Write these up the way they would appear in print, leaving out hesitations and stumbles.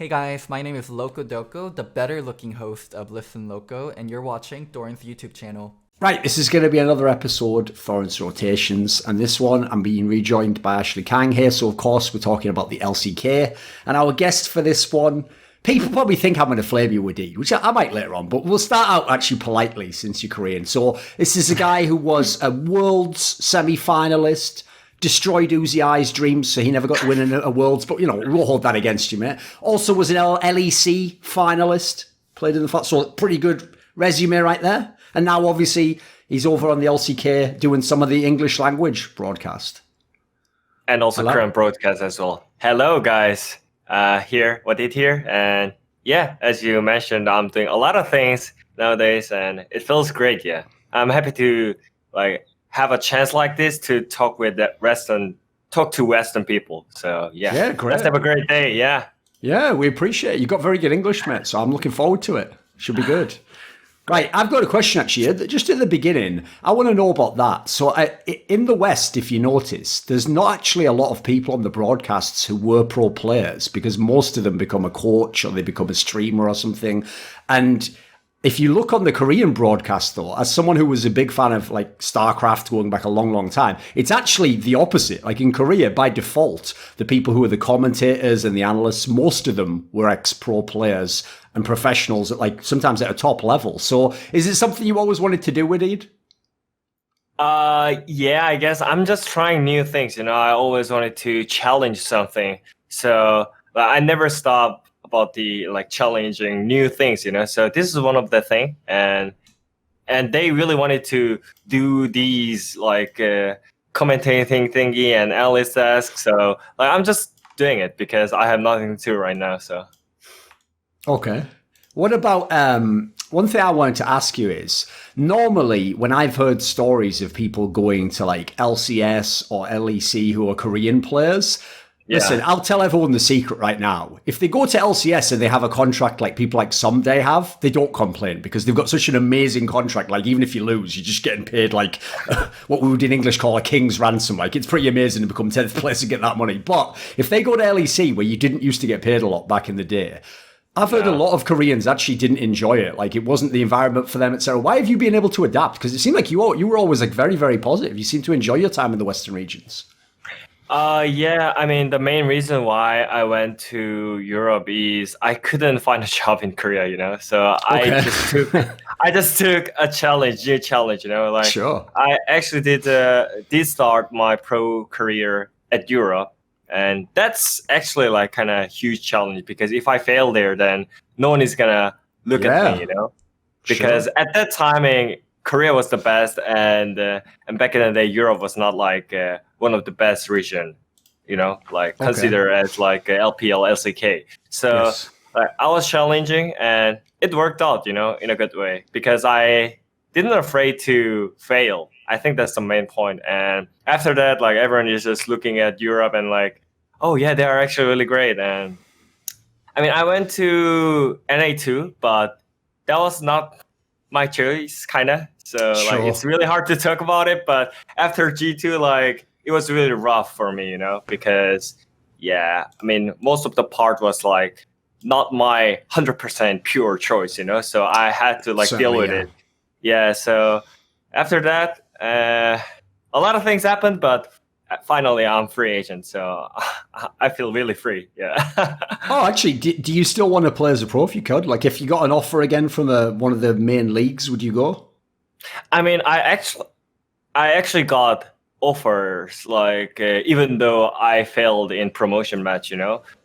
Hey guys, my name is Loco Doko, the better looking host of Listen Loco, and you're watching Thorin's YouTube channel. Right, this is going to be another episode of Thorin's Rotations, and this one I'm being rejoined by Ashley Kang here, so of course we're talking about the LCK, and our guest for this one, people probably think I'm going to flame you with D, which I might later on, but we'll start out actually politely since you're Korean. So this is a guy who was a Worlds semi-finalist, destroyed Uzi I's dreams, so he never got to win a Worlds, but, you know, we'll hold that against you, mate. Also was an LEC finalist, played in the FAT, so pretty good resume right there. And now, obviously, he's over on the LCK doing some of the English language broadcast. And also current broadcast as well. Hello, guys. Wadid here. And yeah, as you mentioned, I'm doing a lot of things nowadays, and it feels great, yeah. I'm happy to, have a chance like this to talk with to Western people. So yeah, great. Let's have a great day. Yeah, we appreciate it. You got very good English, mate. So I'm looking forward to it. Should be good. Right, I've got a question actually. Just at the beginning, I want to know about that. So in the West, if you notice, there's not actually a lot of people on the broadcasts who were pro players because most of them become a coach or they become a streamer or something. And if you look on the Korean broadcast, though, as someone who was a big fan of StarCraft going back a long, long time, it's actually the opposite. Like in Korea, by default, the people who are the commentators and the analysts, most of them were ex-pro players and professionals at sometimes at a top level. So is it something you always wanted to do, Wadid? Yeah, I guess I'm just trying new things. I always wanted to challenge something. So I never stop about the challenging new things, so this is one of the thing, and they really wanted to do these commentating thingy and analyst task, so I'm just doing it because I have nothing to do right now. So okay, what about one thing I wanted to ask you is, normally when I've heard stories of people going to LCS or LEC who are Korean players, listen, I'll tell everyone the secret right now. If they go to LCS and they have a contract like people like Someday have, they don't complain because they've got such an amazing contract. Even if you lose, you're just getting paid what we would in English call a king's ransom. It's pretty amazing to become 10th place and get that money. But if they go to LEC where you didn't used to get paid a lot back in the day, I've heard a lot of Koreans actually didn't enjoy it. It wasn't the environment for them, etc. Why have you been able to adapt? Because it seemed like you were always very, very positive. You seem to enjoy your time in the Western regions. Yeah, I mean, the main reason why I went to Europe is I couldn't find a job in Korea, so okay. I just took a new challenge, Sure. I actually did start my pro career at Europe, and that's actually kind of huge challenge because if I fail there, then no one is gonna look at me, because at that timing, Korea was the best, and back in the day, Europe was not one of the best region, considered as LPL, LCK. So yes. I was challenging, and it worked out, in a good way because I didn't afraid to fail. I think that's the main point. And after that, everyone is just looking at Europe and oh yeah, they are actually really great. And I mean, I went to NA2, but that was not my choice, kind of. So it's really hard to talk about it, but after G2, it was really rough for me, because I mean, most of the part was not my 100% pure choice, so I had to deal with it. Yeah, so after that, a lot of things happened, but finally I'm free agent, so I feel really free. Yeah. Oh, actually, do you still want to play as a pro if you could? If you got an offer again from one of the main leagues, would you go? I mean, I actually got offers, even though I failed in promotion match,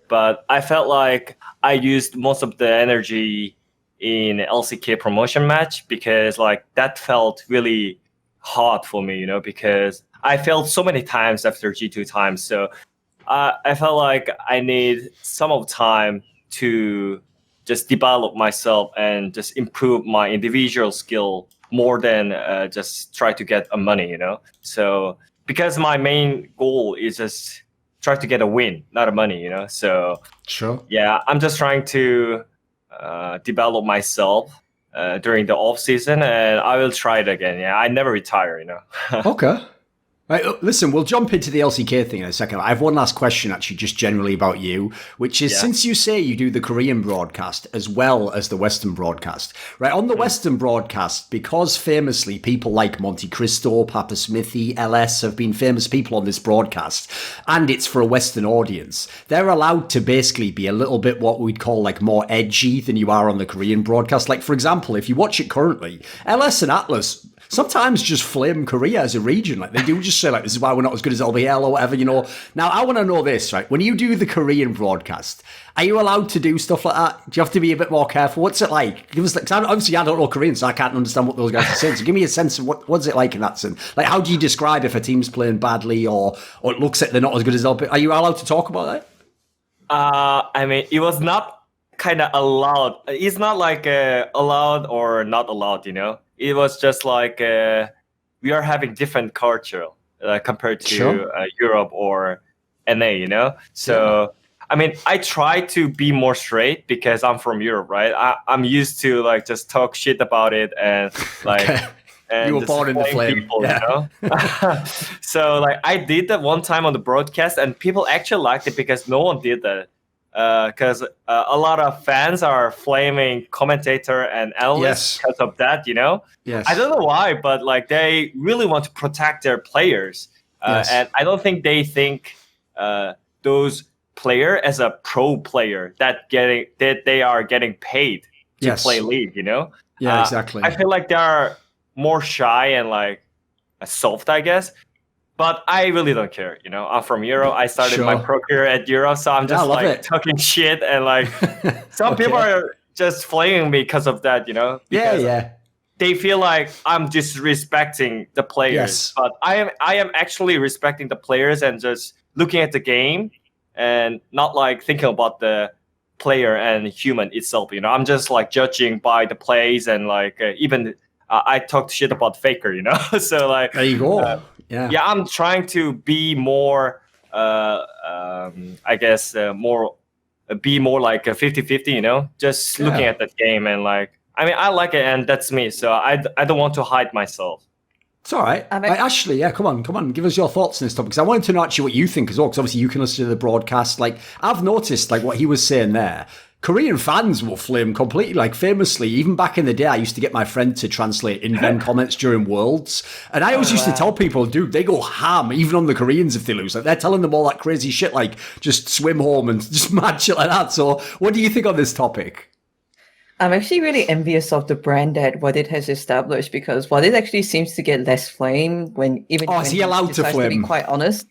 but I felt like I used most of the energy in LCK promotion match because that felt really hard for me, because I failed so many times after G2 times. So I felt like I need some of time to just develop myself and just improve my individual skill more than just try to get a money, So because my main goal is just try to get a win, not a money, So sure. Yeah, I'm just trying to develop myself during the off season, and I will try it again. Yeah, I never retire, Okay. Right, listen, we'll jump into the LCK thing in a second. I have one last question, actually, just generally about you, which is since you say you do the Korean broadcast as well as the Western broadcast, right? On the Western broadcast, because famously people like Monte Cristo, Papa Smithy, LS have been famous people on this broadcast, and it's for a Western audience, they're allowed to basically be a little bit what we'd call like more edgy than you are on the Korean broadcast. Like, for example, if you watch it currently, LS and Atlas sometimes just flame Korea as a region. Like, they do just say, like, this is why we're not as good as LBL or whatever, you know. Now, I want to know this, right? When you do the Korean broadcast, are you allowed to do stuff like that? Do you have to be a bit more careful? What's it like? Give us, like, obviously, I don't know Korean, so I can't understand what those guys are saying. So give me a sense of what's it like in that sense. Like, how do you describe if a team's playing badly or it looks like they're not as good as LBL? Are you allowed to talk about that? I mean, it was not kind of allowed. It's not like allowed or not allowed, you know. It was just like we are having different culture compared to Europe or NA, you know. So I mean, I try to be more straight because I'm from Europe, right? I'm used to like just talk shit about it and like. And you were born in the flame, people, you know. So like I did that one time on the broadcast, and people actually liked it because no one did that. Because a lot of fans are flaming commentator and analysts because of that, you know. Yes. I don't know why, but like they really want to protect their players, and I don't think they think those player as a pro player that they are getting paid to play league, you know. Yeah, exactly. I feel like they are more shy and like soft, I guess. But I really don't care, you know. I'm from Euro. I started my pro career at Euro, so I'm just like talking shit and like some people are just flaming me because of that, you know. Because they feel like I'm disrespecting the players, but I am actually respecting the players and just looking at the game and not like thinking about the player and human itself. You know, I'm just like judging by the plays and like even I talked shit about Faker, you know. So like there you go. Yeah, I'm trying to be more, I guess, be more like a 50-50, you know, just looking at the game and like, I mean, I like it and that's me. So I don't want to hide myself. It's all right. Ashley, come on. Give us your thoughts on this topic. Because I wanted to know actually what you think as well, because obviously you can listen to the broadcast. Like, I've noticed like what he was saying there. Korean fans will flame completely. Like, famously, even back in the day, I used to get my friend to translate in-game comments during Worlds. And I always used to tell people, dude, they go ham, even on the Koreans if they lose. Like, they're telling them all that crazy shit, like, just swim home and just mad shit like that. So what do you think on this topic? I'm actually really envious of the brand that Wadid has established, because Wadid actually seems to get less flame when is he allowed to flame? To be quite honest.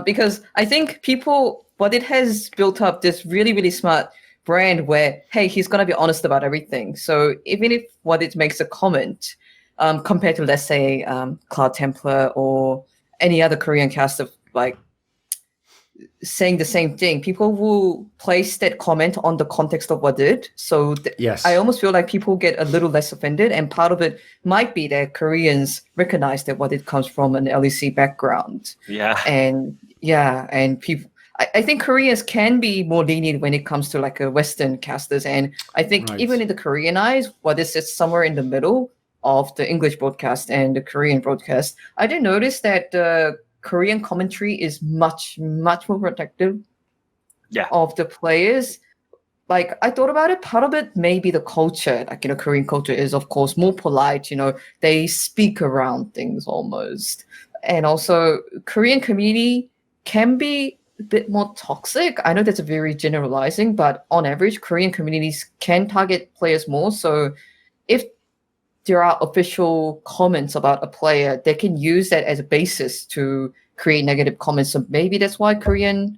Because I think Wadid has built up this really, really smart brand where, hey, he's going to be honest about everything. So even if Wadid makes a comment, compared to, let's say, Cloud Templar or any other Korean cast of like saying the same thing, people will place that comment on the context of Wadid. So I almost feel like people get a little less offended, and part of it might be that Koreans recognize that Wadid comes from an LEC background. And people, I think Koreans can be more lenient when it comes to like a Western casters, and I think even in the Korean eyes, Wadid sits somewhere in the middle of the English broadcast and the Korean broadcast. I did notice that the Korean commentary is much more protective of the players. Like, I thought about it, part of it may be the culture. Like, you know, Korean culture is of course more polite, you know, they speak around things almost. And also Korean community can be a bit more toxic. I know that's a very generalizing, but on average Korean communities can target players more. So if there are official comments about a player, they can use that as a basis to create negative comments. So maybe that's why Korean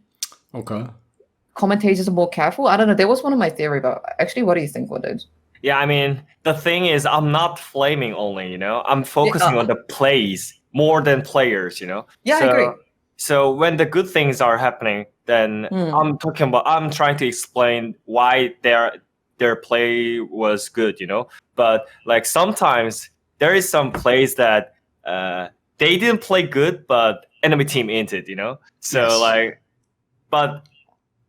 commentators are more careful. I don't know. That was one of my theory, but actually, what do you think, Wadid? Yeah, I mean, the thing is, I'm not flaming only, you know. I'm focusing on the plays more than players, you know. Yeah, I agree. So when the good things are happening, then I'm trying to explain why their play was good, you know. But like sometimes there is some plays that they didn't play good, but enemy team entered, you know. So like, but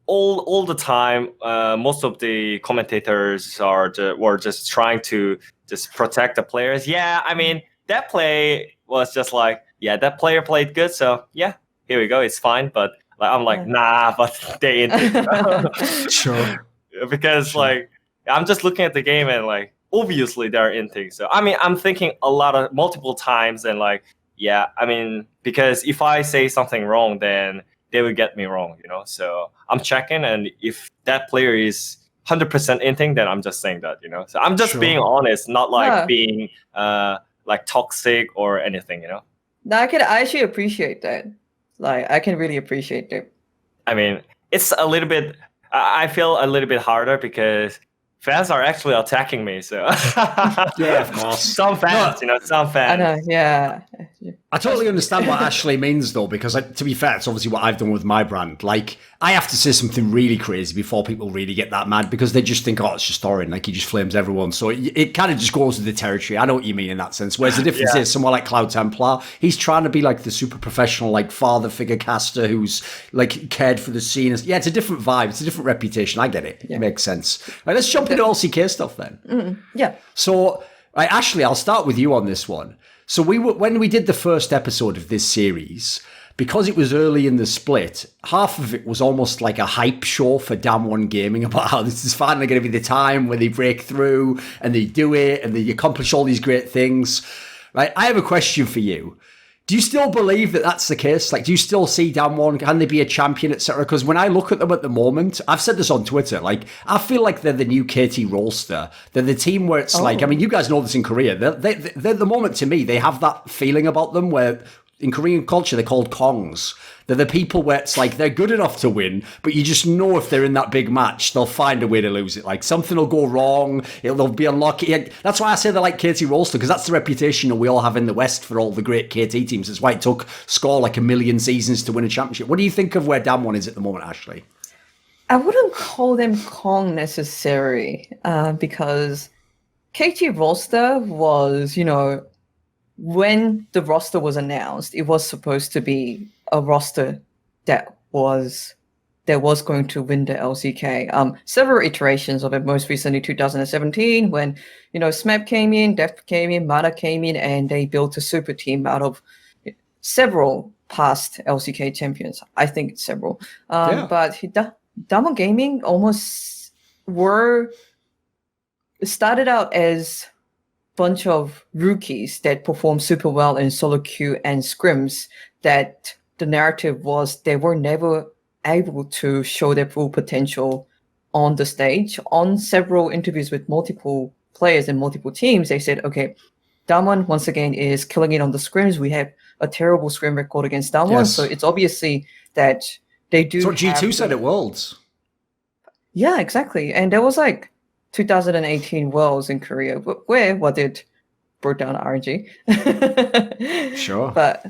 all the time, most of the commentators were just trying to just protect the players. Yeah, I mean that play was just like yeah, that player played good, so yeah, here we go, it's fine. But like I'm like, nah, but they inting. Sure. Because Sure. like I'm just looking at the game and like obviously they're inting. So I mean, I'm thinking multiple times and like, yeah, I mean, because if I say something wrong, then they would get me wrong, you know. So I'm checking, and if that player is 100% inting, then I'm just saying that, you know. So I'm just Sure. being honest, not like Yeah. being like toxic or anything, you know. No, I actually appreciate that. Like, I can really appreciate that. I mean, it's a little bit. I feel a little bit harder because fans are actually attacking me. So Yeah, of course. Some fans, you know, some I fans. know, yeah. I totally understand what Ashley means, though, because to be fair, it's obviously what I've done with my brand. Like, I have to say something really crazy before people really get that mad, because they just think, oh, it's just Thorin, like he just flames everyone. So it kind of just goes with the territory. I know what you mean in that sense. Whereas the difference is someone like Cloud Templar, he's trying to be like the super professional, like father figure caster who's like cared for the scene. Yeah, it's a different vibe. It's a different reputation. I get it. It makes sense. Right, let's jump into LCK stuff then. Yeah. So, right, Ashley, I'll start with you on this one. So when we did the first episode of this series, because it was early in the split, half of it was almost like a hype show for Damwon Gaming about how this is finally going to be the time where they break through and they do it and they accomplish all these great things. Right? I have a question for you. Do you still believe that that's the case? Like, do you still see Damwon? Can they be a champion, etc.? Because when I look at them at the moment, I've said this on Twitter, like, I feel like they're the new KT Rolster. They're the team where it's like, I mean, you guys know this in Korea. They're the moment, to me, they have that feeling about them where in Korean culture, they're called Kongs. They're the people where it's like they're good enough to win, but you just know if they're in that big match, they'll find a way to lose it. Like something will go wrong, they'll be unlucky. That's why I say they're like KT Rolster, because that's the reputation that we all have in the West for all the great KT teams. That's why it took Score like 1 million seasons to win a championship. What do you think of where Damwon is at the moment, Ashley? I wouldn't call them Kong necessary, because KT Rolster was, you know, when the roster was announced, it was supposed to be a roster that was going to win the LCK. Several iterations of it, most recently 2017, when, you know, SMAP came in, Def came in, Mata came in, and they built a super team out of several past LCK champions. I think it's several. But Damwon Gaming almost started out as bunch of rookies that performed super well in solo queue and scrims, that the narrative was they were never able to show their full potential on the stage. On several interviews with multiple players and multiple teams, they said, okay, Damwon once again is killing it on the scrims. We have a terrible scrim record against Damwon, Yes. so it's obviously that they do. That's what G2 said at Worlds. Yeah, exactly. And there was like 2018 Worlds in Korea where Wadid brought down RNG. Sure. But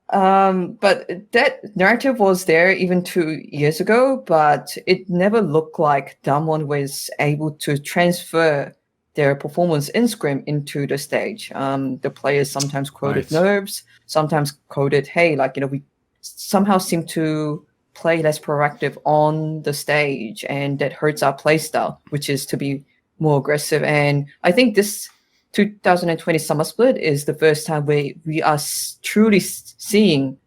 that narrative was there even 2 years ago, but it never looked like Damwon was able to transfer their performance in scrim into the stage. The players sometimes quoted nerves, sometimes quoted, hey, like, you know, we somehow seem to play less proactive on the stage, and that hurts our play style, which is to be more aggressive. And I think this 2020 summer split is the first time where we are truly seeing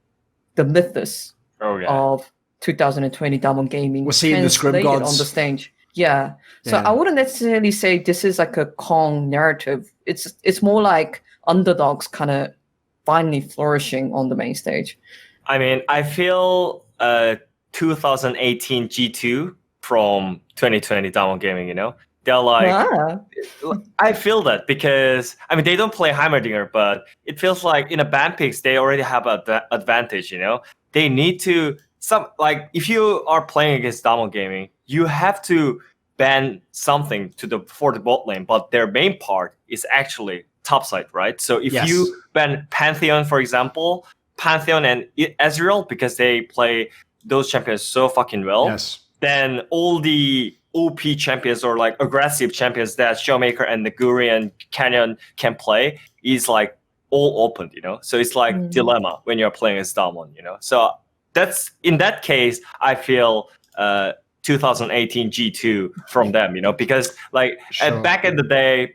the mythos of 2020 Damwon Gaming. We're seeing the scrim gods on the stage. Yeah. So I wouldn't necessarily say this is like a Kong narrative. It's more like underdogs kind of finally flourishing on the main stage. I mean, I feel 2018 G2 from 2020 Damwon Gaming, you know? They're like, I feel that because, I mean, they don't play Heimerdinger, but it feels like in a ban picks, they already have an advantage, you know? They need to, if you are playing against Damwon Gaming, you have to ban something for the bot lane, but their main part is actually topside, right? So if you ban Pantheon, for example, Pantheon and Ezreal, because they play those champions so fucking well, then all the OP champions or like aggressive champions that Showmaker and Naguri and Canyon can play is like all opened, you know? So it's like dilemma when you're playing as Damwon, you know? So that's, in that case, I feel 2018 G2 from them, you know? Because like back in the day,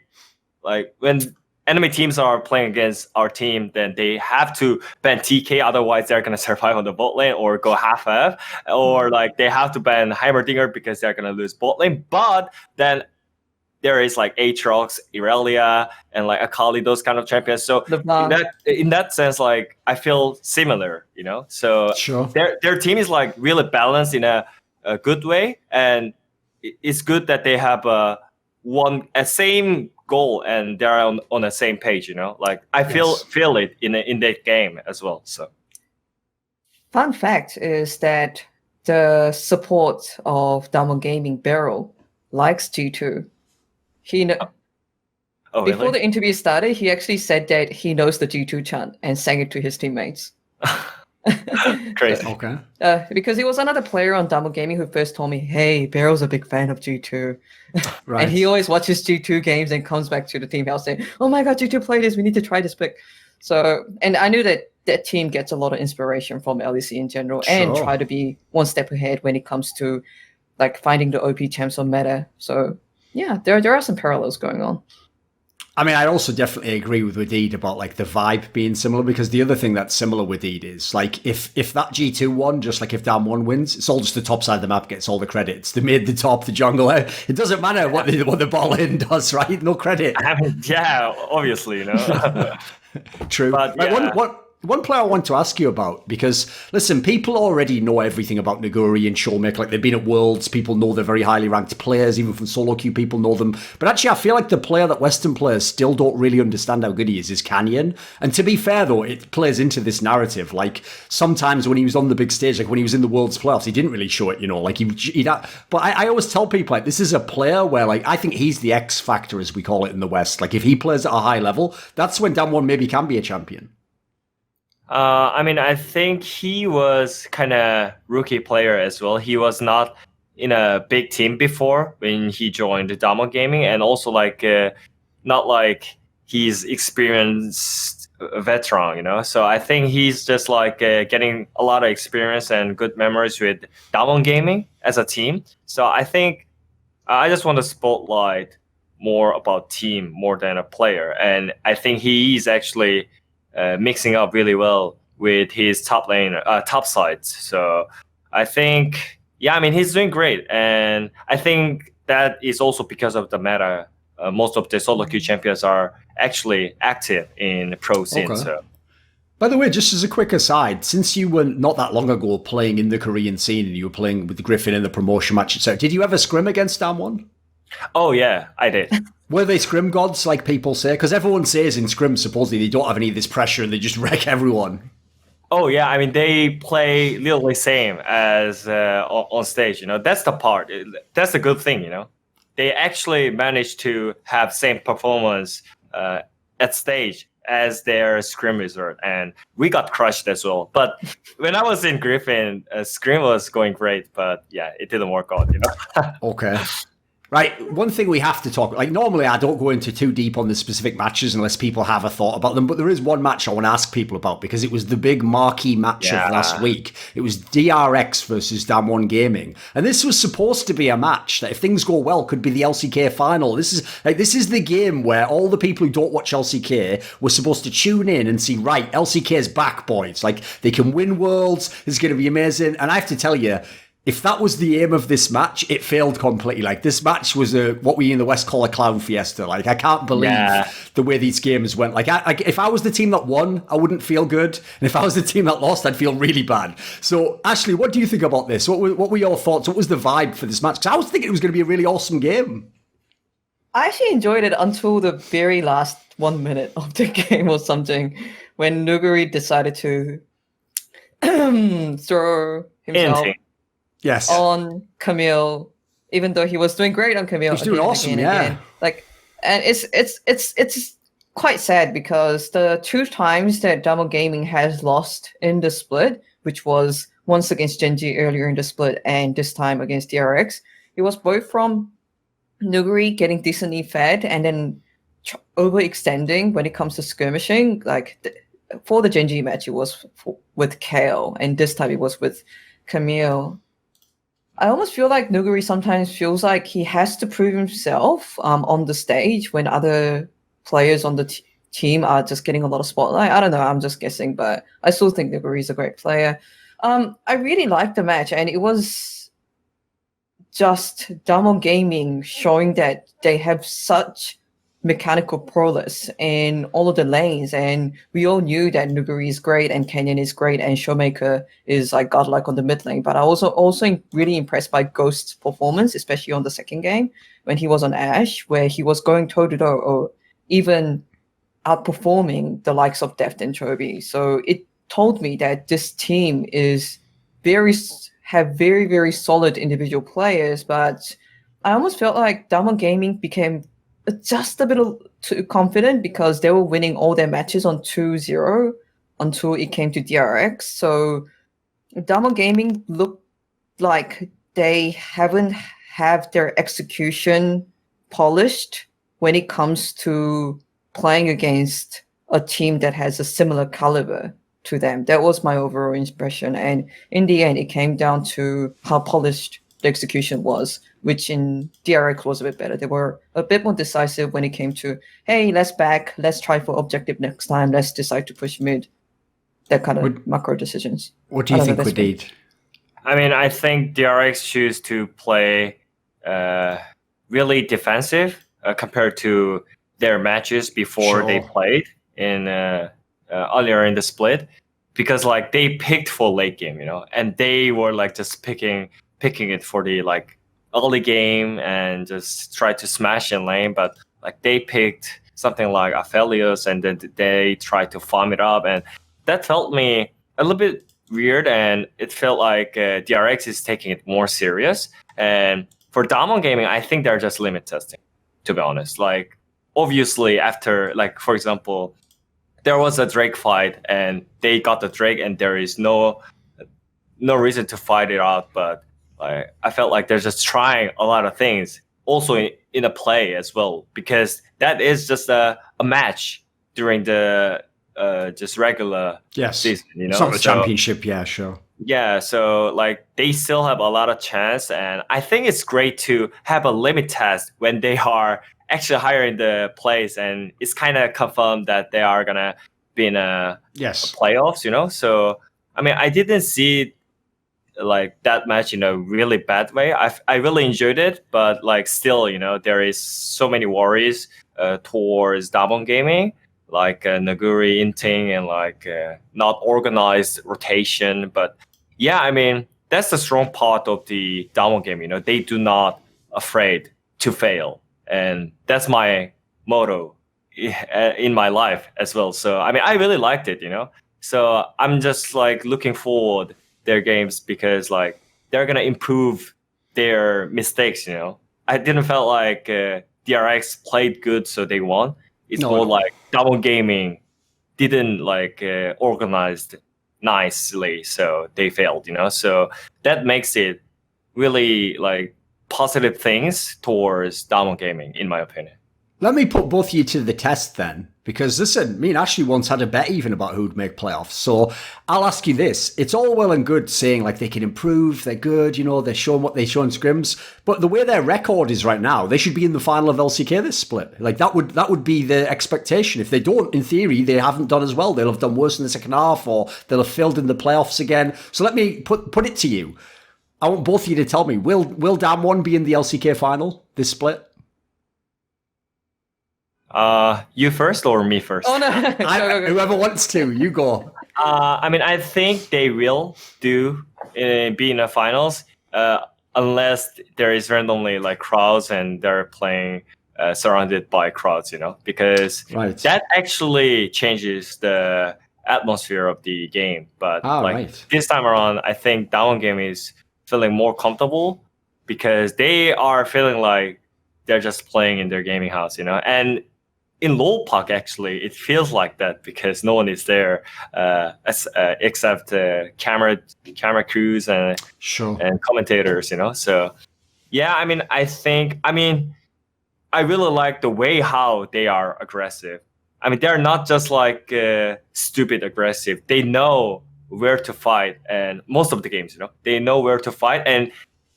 like when enemy teams are playing against our team, then they have to ban TK, otherwise they're gonna survive on the bot lane or go half-half, or like they have to ban Heimerdinger because they're gonna lose bot lane. But then there is like Aatrox, Irelia, and like Akali, those kind of champions. So in that sense, like I feel similar, you know. So Sure. their team is like really balanced in a good way, and it's good that they have a same goal and they're on the same page, you know. Like I feel it in that game as well. So fun fact is that the support of Diamond Gaming Beryl likes G2. Before the interview started, he actually said that he knows the G2 chant and sang it to his teammates. Crazy. Okay. Because he was another player on Diamond Gaming who first told me, hey, Beryl's a big fan of G2. Right. And he always watches G2 games and comes back to the team house saying, oh my god, G2 play this, we need to try this pick. So, and I knew that team gets a lot of inspiration from LEC in general and try to be one step ahead when it comes to like finding the OP champs on meta. So yeah, there are some parallels going on. I mean, I also definitely agree with Wadid about like the vibe being similar, because the other thing that's similar with Wadid is like if that G2 won, just like if Dam1 wins, it's all just the top side of the map gets all the credits. The mid, the top, the jungle. It doesn't matter what the ball in does, right? No credit. I mean, yeah, obviously, you know. True. But, like, one player I want to ask you about, because listen, people already know everything about Naguri and Showmaker. Like they've been at Worlds, people know they're very highly ranked players, even from solo queue, people know them. But actually, I feel like the player that Western players still don't really understand how good he is Canyon. And to be fair though, it plays into this narrative. Like sometimes when he was on the big stage, like when he was in the Worlds playoffs, he didn't really show it, you know, like but I always tell people like this is a player where like I think he's the X factor, as we call it in the West. Like if he plays at a high level, that's when Dam1 maybe can be a champion. I mean, I think he was kind of rookie player as well. He was not in a big team before when he joined Diamond Gaming, and also like not like he's experienced veteran, you know. So I think he's just like getting a lot of experience and good memories with Diamond Gaming as a team. So I think I just want to spotlight more about team more than a player, and I think he is actually mixing up really well with his top lane, top sides. So I think, yeah, I mean, he's doing great. And I think that is also because of the meta. Most of the solo queue champions are actually active in pro scene. Okay. So. By the way, just as a quick aside, since you were not that long ago playing in the Korean scene and you were playing with Griffin in the promotion match, so did you ever scrim against Dam1? Oh, yeah, I did. Were they scrim gods, like people say? Because everyone says in scrim, supposedly, they don't have any of this pressure and they just wreck everyone. Oh, yeah. I mean, they play literally same as on stage, you know. That's the part. That's the good thing, you know. They actually managed to have same performance at stage as their scrim resort. And we got crushed as well. But when I was in Griffin, scrim was going great. But, yeah, it didn't work out, you know. Okay. Right, one thing we have to talk, like normally I don't go into too deep on the specific matches unless people have a thought about them, but there is one match I want to ask people about because it was the big marquee match of last week. It was DRX versus Dam1 Gaming, and this was supposed to be a match that if things go well could be the LCK final. This is the game where all the people who don't watch LCK were supposed to tune in and see, right, LCK's back, boys. Like, they can win Worlds, this is going to be amazing, and I have to tell you, if that was the aim of this match, it failed completely. Like, this match was what we in the West call a clown fiesta. Like, I can't believe the way these games went. Like, if I was the team that won, I wouldn't feel good. And if I was the team that lost, I'd feel really bad. So, Ashley, what do you think about this? What were your thoughts? What was the vibe for this match? Because I was thinking it was going to be a really awesome game. I actually enjoyed it until the very last 1 minute of the game or something, when Nuguri decided to throw himself on Camille, even though he was doing great on Camille. He's doing awesome, yeah. Like, and it's quite sad because the two times that Double Gaming has lost in the split, which was once against Gen.G earlier in the split and this time against DRX, it was both from Nuguri getting decently fed and then overextending when it comes to skirmishing. Like for the Gen.G match, it was with Kale, and this time it was with Camille. I almost feel like Nuguri sometimes feels like he has to prove himself on the stage when other players on the team are just getting a lot of spotlight. I don't know, I'm just guessing, but I still think Nuguri is a great player. I really liked the match, and it was just Damo Gaming showing that they have such mechanical prowess in all of the lanes, and we all knew that Nuguri is great and Canyon is great and Showmaker is like godlike on the mid lane. But I also really impressed by Ghost's performance, especially on the second game when he was on Ash, where he was going toe to toe or even outperforming the likes of Deft and Chobi. So it told me that this team is have very, very solid individual players, but I almost felt like Damo Gaming became just a bit too confident because they were winning all their matches on 2-0 until it came to DRX. So Damo Gaming looked like they haven't have their execution polished when it comes to playing against a team that has a similar caliber to them. That was my overall impression. And in the end, it came down to how polished the execution was, which in DRX was a bit better. They were a bit more decisive when it came to, hey, let's back, let's try for objective next time, let's decide to push mid. That kind of macro decisions. What do you think, Wadid? I mean, I think DRX choose to play really defensive compared to their matches before they played in earlier in the split, because like they picked for late game, and they were like just picking it for the like early game and just try to smash in lane, but like they picked something like Aphelios and then they tried to farm it up, and that felt me a little bit weird, and it felt like DRX is taking it more serious. And for Damon Gaming, I think they're just limit testing, to be honest. Like obviously after, like for example, there was a Drake fight and they got the Drake and there is no reason to fight it out, but I felt like they're just trying a lot of things also in a play as well, because that is just a match during the just regular season, It's not the championship, sure. Yeah, so like they still have a lot of chance, and I think it's great to have a limit test when they are actually higher in the place, and it's kind of confirmed that they are gonna be in a playoffs, So I mean, I didn't see like that match in a really bad way. I really enjoyed it, but like still, there is so many worries towards Damon Gaming, like Naguri inting and like not organized rotation. But yeah, I mean, that's the strong part of the Damon game. They do not afraid to fail, and that's my motto in my life as well. So I mean, I really liked it. So I'm just like looking forward their games, because like they're gonna improve their mistakes. I didn't felt like DRX played good, so they won. It's more like Double Gaming didn't like organized nicely, so they failed. So that makes it really like positive things towards Double Gaming, in my opinion. Let me put both of you to the test then, because listen, me and Ashley once had a bet even about who'd make playoffs. So I'll ask you this. It's all well and good saying like they can improve, they're good, they're showing what they show in scrims, but the way their record is right now, they should be in the final of LCK this split. Like that would be the expectation. If they don't, in theory, they haven't done as well. They'll have done worse in the second half, or they'll have failed in the playoffs again. So let me put it to you. I want both of you to tell me, will Damwon be in the LCK final this split? You first or me first? Oh no, whoever wants to, you go. I mean, I think they will be in the finals, unless there is randomly like crowds and they're playing surrounded by crowds, because that actually changes the atmosphere of the game. But this time around, I think Down Game is feeling more comfortable because they are feeling like they're just playing in their gaming house, and in Lowell Park, actually, it feels like that because no one is there except camera crews and commentators, So, yeah, I mean, I really like the way how they are aggressive. I mean, they're not just like stupid aggressive. They know where to fight, and most of the games, they know where to fight. And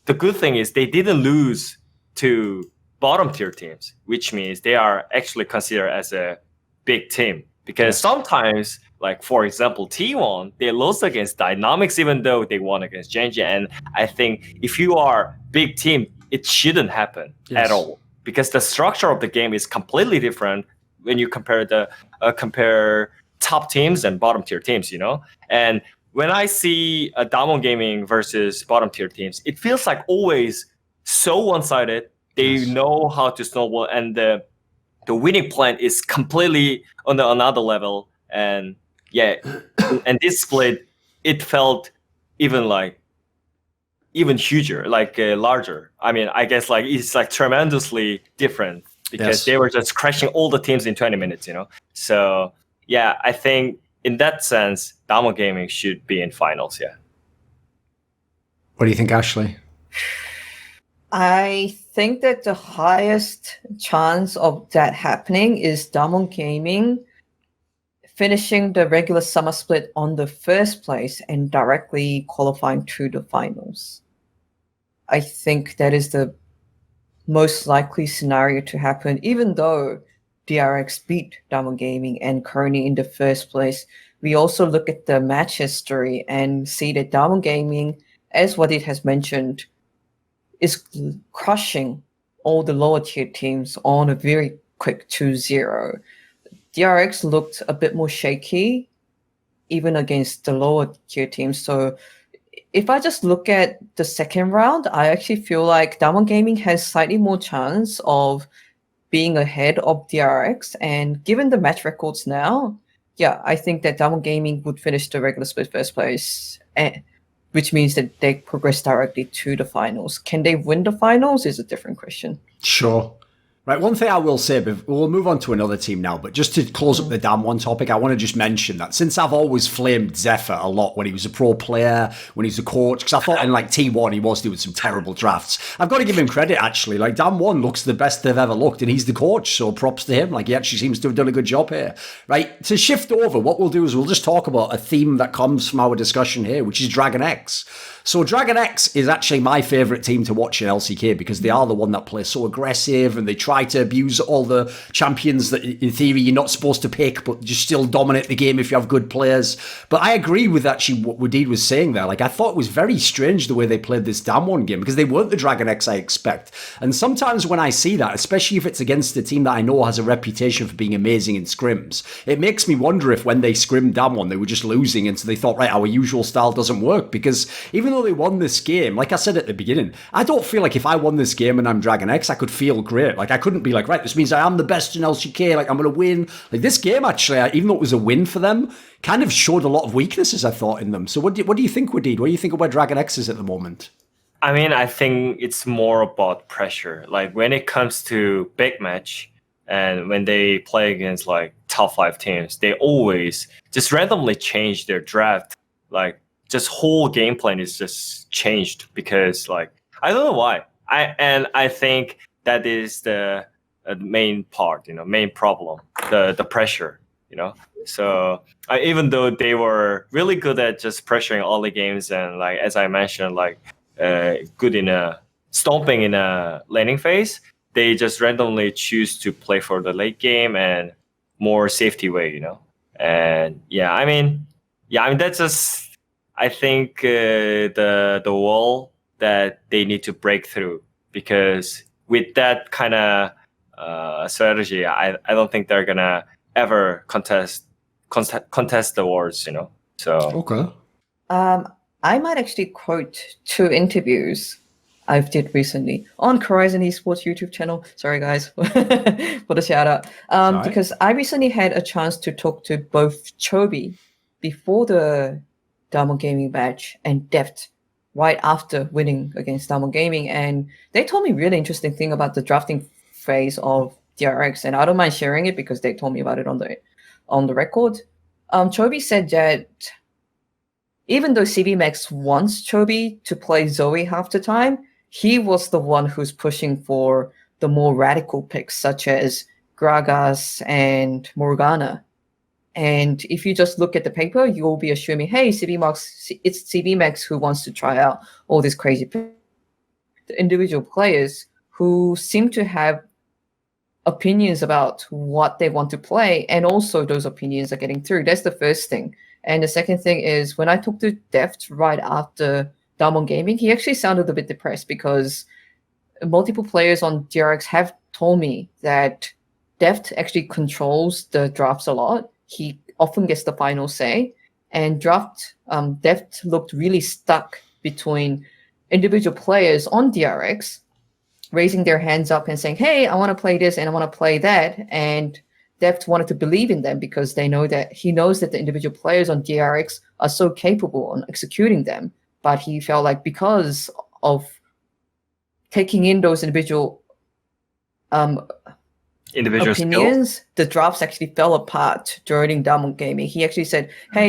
the good thing is they didn't lose to bottom tier teams, which means they are actually considered as a big team. Because sometimes, like for example, T1, they lost against Dynamics even though they won against Gen.G. And I think if you are big team, it shouldn't happen at all. Because the structure of the game is completely different when you compare compare top teams and bottom tier teams, you know? And when I see a Damwon Gaming versus bottom tier teams, it feels like always so one-sided. They know how to snowball, and the winning plan is completely on another level. And yeah, and this split, it felt even huger, larger. I mean, I guess like it's like tremendously different because they were just crashing all the teams in 20 minutes, you know? So yeah, I think in that sense, Damwon Gaming should be in finals, yeah. What do you think, Ashley? I think that the highest chance of that happening is Damwon Gaming finishing the regular summer split on the first place and directly qualifying to the finals. I think that is the most likely scenario to happen, even though DRX beat Damwon Gaming and currently in the first place. We also look at the match history and see that Damwon Gaming, as Wadid has mentioned, is crushing all the lower tier teams on a very quick 2-0. DRX looked a bit more shaky even against the lower tier teams. So if I just look at the second round, I actually feel like Damwon Gaming has slightly more chance of being ahead of DRX. And given the match records now, yeah, I think that Damwon Gaming would finish the regular split first place, which means that they progress directly to the finals. Can they win the finals is a different question. Sure. Right, one thing I will say, we'll move on to another team now, but just to close up the Damwon topic, I want to just mention that since I've always flamed Zephyr a lot when he was a pro player, when he was a coach, because I thought in like T1 he was doing some terrible drafts. I've got to give him credit, actually. Like, Damwon looks the best they've ever looked, and he's the coach, so props to him. Like, he actually seems to have done a good job here. Right, to shift over, what we'll do is we'll just talk about a theme that comes from our discussion here, which is Dragon X. So Dragon X is actually my favourite team to watch in LCK because they are the one that plays so aggressive and they try to abuse all the champions that in theory you're not supposed to pick, but just still dominate the game if you have good players. But I agree with actually what Wadid was saying there. Like, I thought it was very strange the way they played this Damwon game because they weren't the Dragon X I expect. And sometimes when I see that, especially if it's against a team that I know has a reputation for being amazing in scrims, it makes me wonder if when they scrimmed Damwon, they were just losing and so they thought, right, our usual style doesn't work. Because even though they won this game, like I said at the beginning, I don't feel like if I won this game and I'm Dragon X, I could feel great. Like, I couldn't be like, right, this means I am the best in LCK, like I'm going to win. Like, this game actually, even though it was a win for them, kind of showed a lot of weaknesses, I thought, in them. So what do you think, Wadid? What do you think of where Dragon X is at the moment? I mean, I think it's more about pressure. Like, when it comes to big match and when they play against like top 5 teams, they always just randomly change their draft. Like, just whole game plan is just changed because, like, I don't know why. I think that is the main part, main problem, the pressure, So even though they were really good at just pressuring all the games and, like, as I mentioned, like good in a stomping in a laning phase, they just randomly choose to play for the late game and more safety way, And I mean that's just. I think the wall that they need to break through, because with that kind of strategy, I don't think they're gonna ever contest the wars, So okay. I might actually quote 2 interviews I've did recently on Korizon Esports YouTube channel. Sorry guys for the shout out. Because I recently had a chance to talk to both Chobi before the Damwon Gaming badge and Deft right after winning against Damwon Gaming, and they told me really interesting thing about the drafting phase of DRX, and I don't mind sharing it because they told me about it on the record. Chobi said that even though CB Max wants Chobi to play Zoe half the time, he was the one who's pushing for the more radical picks such as Gragas and Morgana. And if you just look at the paper, you will be assuming, hey, it's CB Max who wants to try out all these crazy the individual players who seem to have opinions about what they want to play, and also those opinions are getting through. That's the first thing. And the second thing is when I talked to Deft right after Diamond Gaming, he actually sounded a bit depressed because multiple players on DRX have told me that Deft actually controls the drafts a lot. He often gets the final say, and Deft looked really stuck between individual players on DRX raising their hands up and saying, hey, I want to play this and I want to play that. And Deft wanted to believe in them because he knows that the individual players on DRX are so capable on executing them. But he felt like because of taking in those individual opinions, skills. the drafts actually fell apart during Diamond Gaming. He actually said, hey,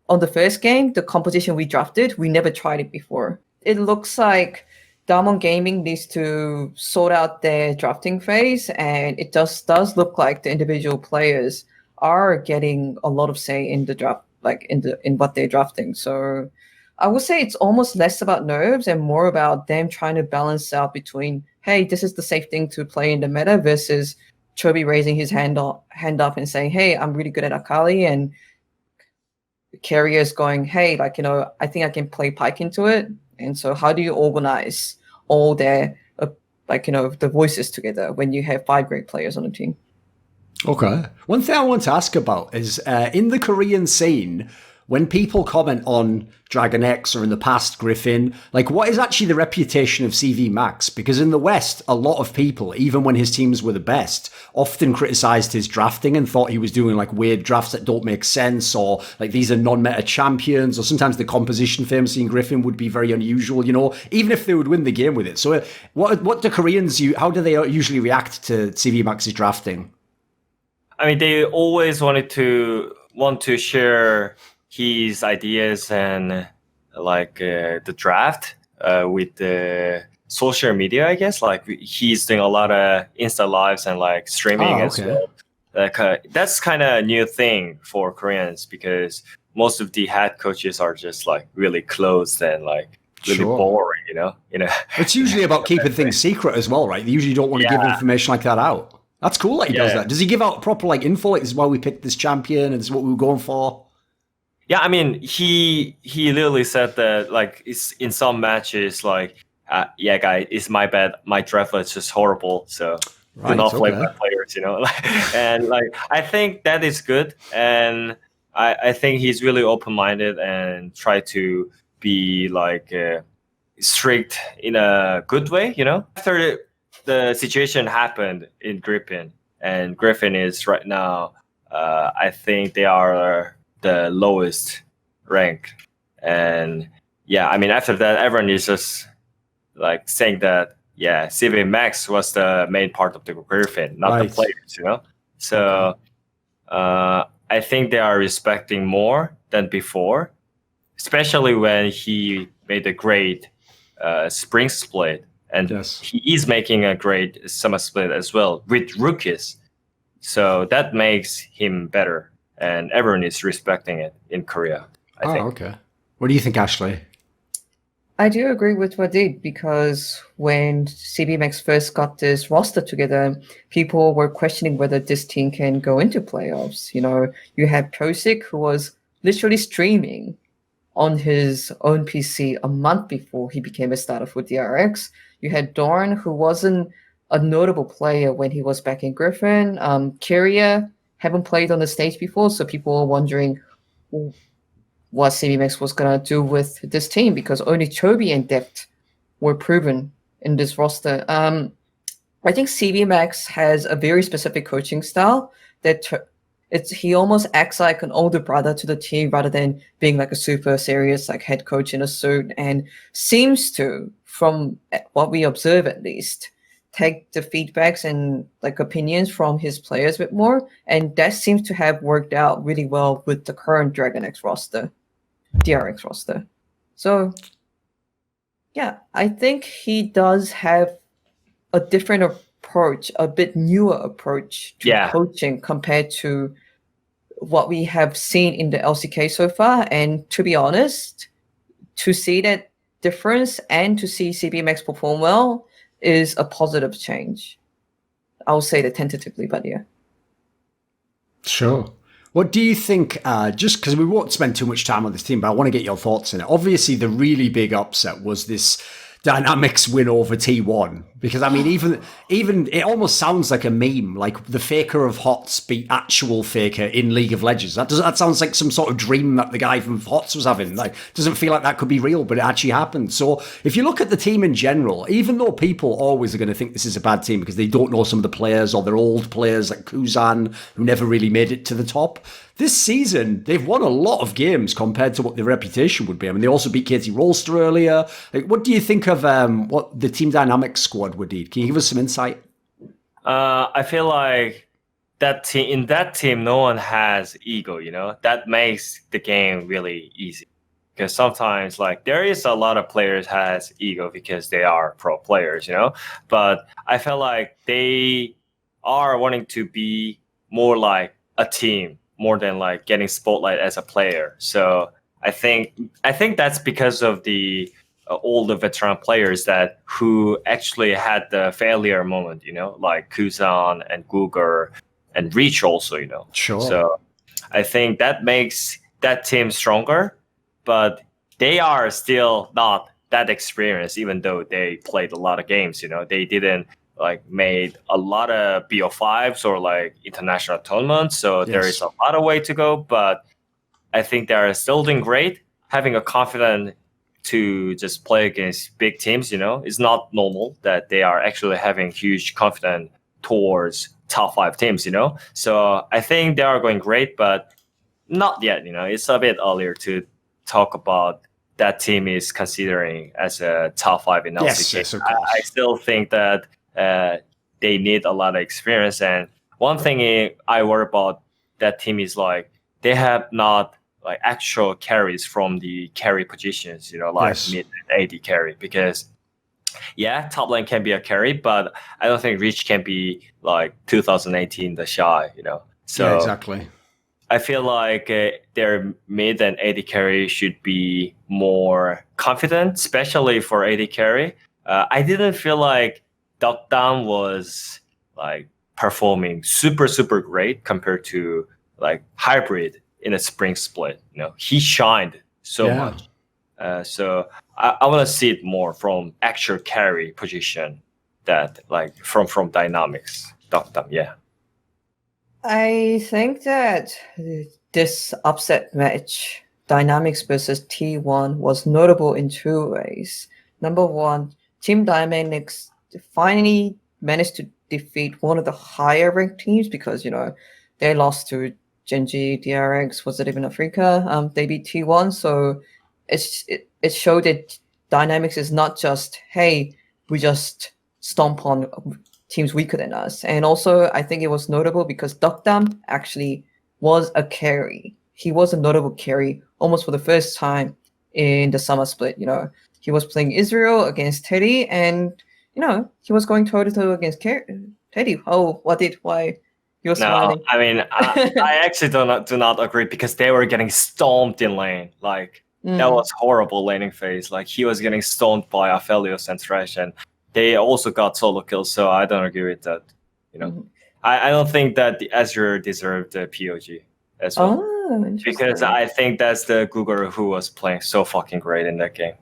on the first game, the composition we drafted, we never tried it before. It looks like Diamond Gaming needs to sort out their drafting phase, and it does look like the individual players are getting a lot of say in the draft, like in what they're drafting. So I would say it's almost less about nerves and more about them trying to balance out between, hey, this is the safe thing to play in the meta versus Chobi raising his hand up and saying, hey, I'm really good at Akali, and Carrier's going, hey, like, I think I can play Pike into it. And so how do you organize all their, the voices together when you have 5 great players on the team? Okay. One thing I want to ask about is in the Korean scene, when people comment on Dragon X or in the past Griffin, like what is actually the reputation of CV Max? Because in the West, a lot of people, even when his teams were the best, often criticized his drafting and thought he was doing like weird drafts that don't make sense, or like these are non-meta champions, or sometimes the composition famously in Griffin would be very unusual, even if they would win the game with it. So what do Koreans, how do they usually react to CV Max's drafting? I mean, they always want to share his ideas and the draft with the social media, I guess. Like he's doing a lot of Insta lives and like streaming as well. That's kind of a new thing for Koreans because most of the head coaches are just like really closed and like really boring, It's usually about keeping things secret as well, right? They usually don't want to give information like that out. That's cool that he does that. Does he give out proper like info? Like this is why we picked this champion and this is what we were going for? Yeah, I mean, he literally said that like it's in some matches like, yeah, guys, it's my bad. My draft is just horrible, so do not play my players, And like I think that is good, and I think he's really open-minded and try to be like strict in a good way, After the situation happened in Griffin, and Griffin is right now, I think they are the lowest rank, and I mean after that everyone is just like saying that CV Max was the main part of the Griffin, not the players, So I think they are respecting more than before, especially when he made a great spring split, and he is making a great summer split as well with rookies, so that makes him better. And everyone is respecting it in Korea, I think. Okay. What do you think, Ashley? I do agree with Wadid because when CBMX first got this roster together, people were questioning whether this team can go into playoffs. You had Prosik, who was literally streaming on his own PC a month before he became a starter for DRX. You had Dorn, who wasn't a notable player when he was back in Griffin. Kyria haven't played on the stage before, so people were wondering what CBMX was going to do with this team because only Chobi and Deft were proven in this roster. I think CBMX has a very specific coaching style that he almost acts like an older brother to the team rather than being like a super serious like head coach in a suit, and seems to, from what we observe at least, take the feedbacks and like opinions from his players a bit more, and that seems to have worked out really well with the current DRX roster. So I think he does have a different approach, a bit newer approach to coaching compared to what we have seen in the LCK so far. And to be honest, to see that difference and to see CBMX perform well is a positive change. I'll say that tentatively, but yeah. Sure. What do you think, just because we won't spend too much time on this team, but I want to get your thoughts on it. Obviously, the really big upset was this Dynamics win over T1. Because, I mean, even it almost sounds like a meme, like the Faker of HOTS beat actual Faker in League of Legends. That sounds like some sort of dream that the guy from HOTS was having. Like, doesn't feel like that could be real, but it actually happened. So if you look at the team in general, even though people always are going to think this is a bad team because they don't know some of the players or they're old players like Kuzan, who never really made it to the top, this season, they've won a lot of games compared to what their reputation would be. I mean, they also beat KT Rolster earlier. Like, what do you think of what the Team Dynamics squad would need? Can you give us some insight? I feel like in that team, no one has ego, you know? That makes the game really easy. Because sometimes, like, there is a lot of players has ego because they are pro players, you know? But I feel like they are wanting to be more like a team, more than like getting spotlight as a player. So I think that's because of the older veteran players who actually had the failure moment, you know, like Kuzan and Guger and Reach also, you know. Sure. So I think that makes that team stronger, but they are still not that experienced, even though they played a lot of games, you know. They didn't like made a lot of BO5s or like international tournaments. So there is a lot of way to go, but I think they are still doing great. Having a confidence to just play against big teams, you know, it's not normal that they are actually having huge confidence towards top 5 teams, you know. So I think they are going great, but not yet, you know. It's a bit earlier to talk about that team is considering as a top 5 in LCK. Yes, of course. I still think that they need a lot of experience. And one thing I worry about that team is like they have not like actual carries from the carry positions, you know, like mid and AD carry. Because top lane can be a carry, but I don't think Reach can be like 2018 the Shy, you know. So yeah, exactly. I feel like their mid and AD carry should be more confident, especially for AD carry. I didn't feel like Duckdown was like performing super great compared to like Hybrid in a spring split. You know, he shined so much. So I want to see it more from actual carry position that like from Dynamics. Duckdown, yeah. I think that this upset match, Dynamics versus T1, was notable in 2 ways. Number one, Team Dynamics finally managed to defeat one of the higher ranked teams because, you know, they lost to Gen.G, DRX, was it even Africa? They beat T1, so it showed that Dynamics is not just, hey, we just stomp on teams weaker than us. And also, I think it was notable because Duckdam actually was a carry. He was a notable carry almost for the first time in the summer split. You know, he was playing Israel against Teddy, and you know he was going toe-to-toe against Teddy. Oh, why? You're smiling. I mean, I actually do not agree because they were getting stomped in lane. Like that was horrible laning phase. Like he was getting stomped by Aphelios and Thresh, and they also got solo kills. So I don't agree with that. You know, I don't think that the Azure deserved the POG as well. Oh, because I think that's the Guger who was playing so fucking great in that game.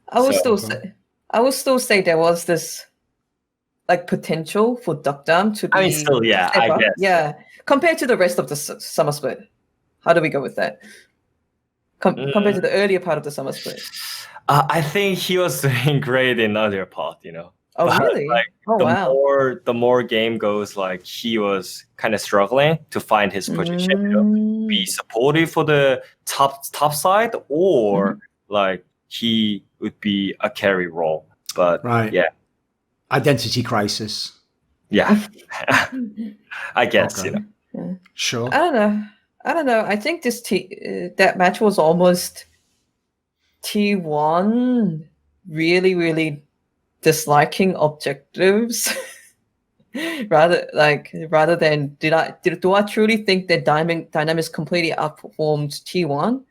I would still say there was this like potential for Duckdown to be. I mean, still, yeah, I guess. Yeah, compared to the rest of the summer split. How do we go with that? Compared to the earlier part of the summer split. I think he was doing great in the earlier part, you know. Oh, but, really? Like, the more game goes, like he was kind of struggling to find his position, you know, be supportive for the top side, or like he would be a carry role. But yeah, identity crisis. Yeah, I guess you know. Yeah. Sure. I don't know. I think this that match was almost T1 really disliking objectives rather than do I truly think that Dynamics completely outperformed T1?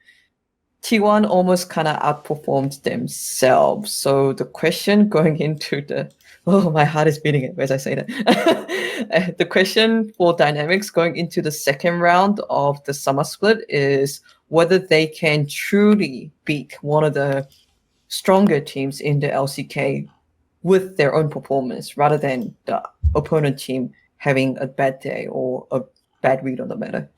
T1 almost kind of outperformed themselves. So the question going into the Oh, my heart is beating as I say that. The question for Dynamics going into the second round of the summer split is whether they can truly beat one of the stronger teams in the LCK with their own performance rather than the opponent team having a bad day or a bad read on the meta.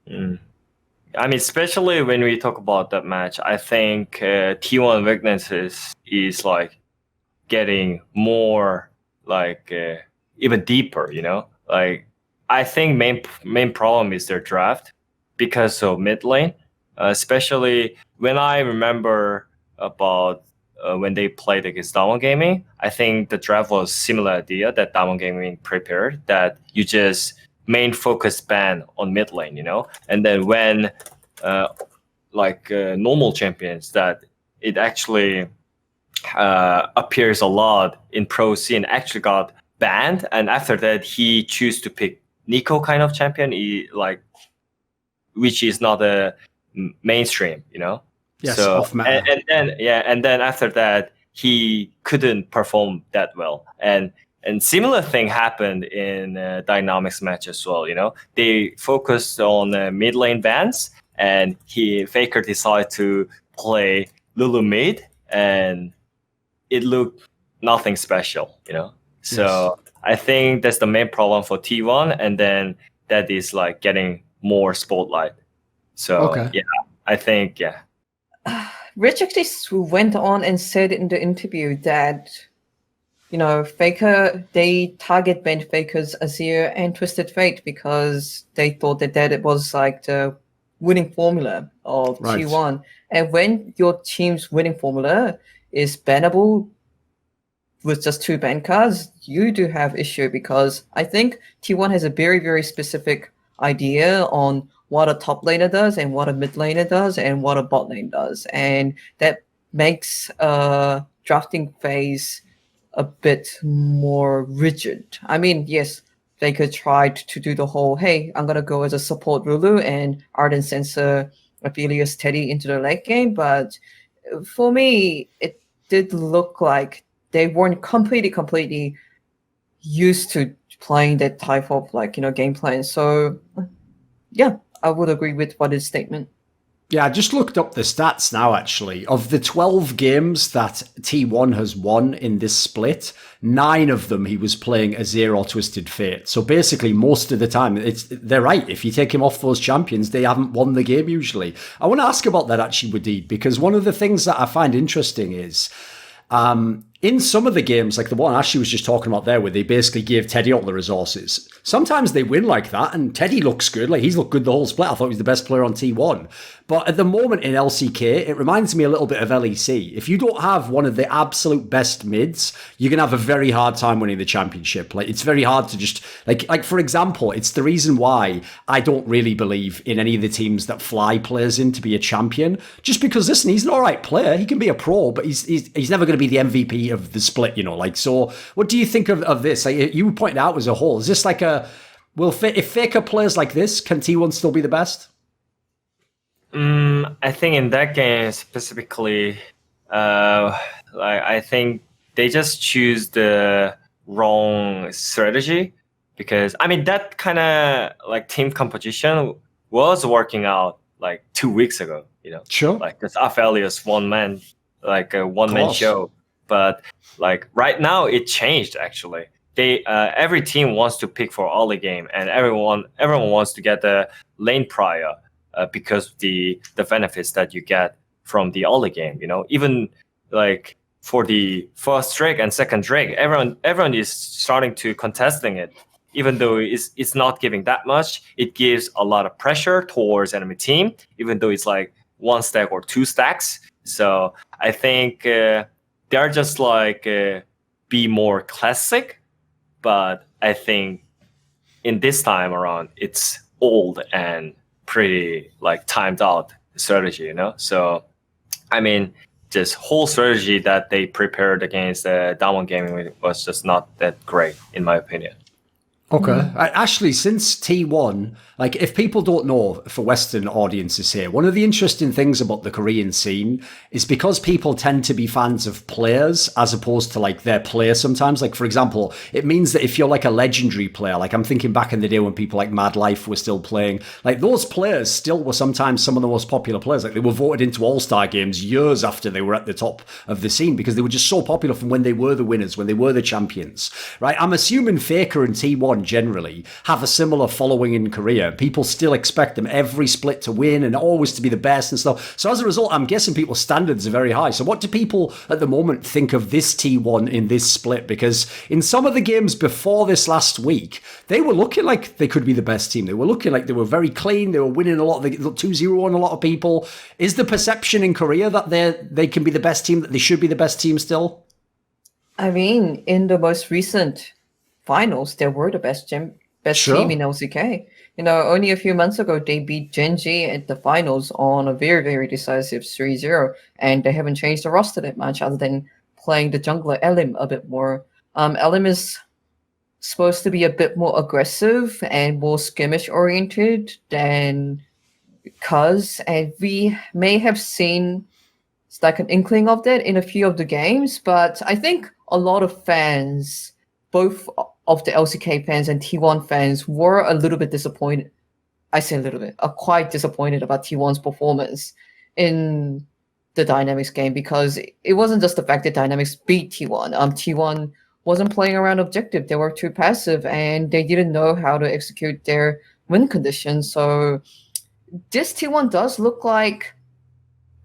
I mean, especially when we talk about that match, I think T1 weaknesses is like getting more like even deeper, you know? Like I think main problem is their draft because of mid lane, especially when I remember about when they played against Diamond Gaming. I think the draft was similar idea that Diamond Gaming prepared, that you just main focus ban on mid lane, you know? And then when normal champions, that it actually appears a lot in pro scene, actually got banned, and after that he chose to pick Nico kind of champion, which is not a mainstream, you know. Yes, so off meta. and then after that he couldn't perform that well, and similar thing happened in Dynamics match as well, you know. They focused on mid lane bans, and Faker decided to play Lulu mid, and it looked nothing special, you know. So yes. I think that's the main problem for T1, and then that is like getting more spotlight. So yeah, I think Rich actually went on and said in the interview that, you know, Faker, they target banned Faker's Azir and Twisted Fate because they thought that it was like the winning formula of T1. And when your team's winning formula is bannable with just 2 ban cards, you do have issue, because I think T1 has a very, very specific idea on what a top laner does and what a mid laner does and what a bot lane does. And that makes a drafting phase a bit more rigid. I mean, yes, they could try to do the whole, hey, I'm going to go as a support Lulu and Ardent Censor Aphelios Teddy into the late game. But for me, it did look like they weren't completely used to playing that type of game plan. So yeah, I would agree with Wadid's statement. Yeah, I just looked up the stats now, actually. Of the 12 games that T1 has won in this split, 9 of them he was playing Azir or Twisted Fate. So basically, most of the time, they're right. If you take him off those champions, they haven't won the game usually. I want to ask about that, actually, Wadid, because one of the things that I find interesting is in some of the games, like the one Ashley was just talking about there, where they basically gave Teddy all the resources, sometimes they win like that, and Teddy looks good. Like, he's looked good the whole split. I thought he was the best player on T1. But at the moment in LCK, it reminds me a little bit of LEC. If you don't have one of the absolute best mids, you're going to have a very hard time winning the championship. Like, it's very hard to just, like for example, it's the reason why I don't really believe in any of the teams that Fly players in to be a champion. Just because, listen, he's an all right player. He can be a pro, but he's never going to be the MVP of the split, you know. Like, so what do you think of this? Like, you pointed out as a whole, is this like if Faker plays like this, can T1 still be the best? I think in that game specifically, I think they just choose the wrong strategy, because I mean that kind of like team composition was working out like 2 weeks ago, you know. Sure. Like this Aphelios one man show, but like right now it changed actually. They every team wants to pick for early game, and everyone wants to get the lane prior. Because the benefits that you get from the early game, you know, even like for the first Drake and second Drake, everyone is starting to contesting it, even though it's not giving that much. It gives a lot of pressure towards enemy team, even though it's like 1 stack or 2 stacks. So I think they're just like be more classic, but I think in this time around it's old and pretty like timed out strategy, you know. So I mean, this whole strategy that they prepared against Diamond Gaming was just not that great in my opinion. Okay. Actually, since T1, like if people don't know for Western audiences here, one of the interesting things about the Korean scene is because people tend to be fans of players as opposed to like their player sometimes. Like, for example, it means that if you're like a legendary player, like I'm thinking back in the day when people like Mad Life were still playing, like those players still were sometimes some of the most popular players. Like they were voted into All-Star games years after they were at the top of the scene because they were just so popular from when they were the winners, when they were the champions, right? I'm assuming Faker and T1 generally have a similar following in Korea. People still expect them every split to win and always to be the best and stuff. So as a result, I'm guessing people's standards are very high. So what do people at the moment think of this T1 in this split? Because in some of the games before this last week, they were looking like they could be the best team. They were looking like they were very clean. They were winning a lot. They 2-0 on a lot of people. Is the perception in Korea that they can be the best team, that they should be the best team still? I mean, in the most recent finals, they were the best team in LCK. You know, only a few months ago, they beat Gen.G at the finals on a very, very decisive 3-0, and they haven't changed the roster that much other than playing the jungler Elim a bit more. Elim is supposed to be a bit more aggressive and more skirmish-oriented than Cuz, and we may have seen like an inkling of that in a few of the games, but I think a lot of fans, both of the LCK fans and T1 fans, were a little bit disappointed. I say a little bit, are quite disappointed about T1's performance in the Dynamics game because it wasn't just the fact that Dynamics beat T1. T1 wasn't playing around objective. They were too passive and they didn't know how to execute their win conditions. So this T1 does look like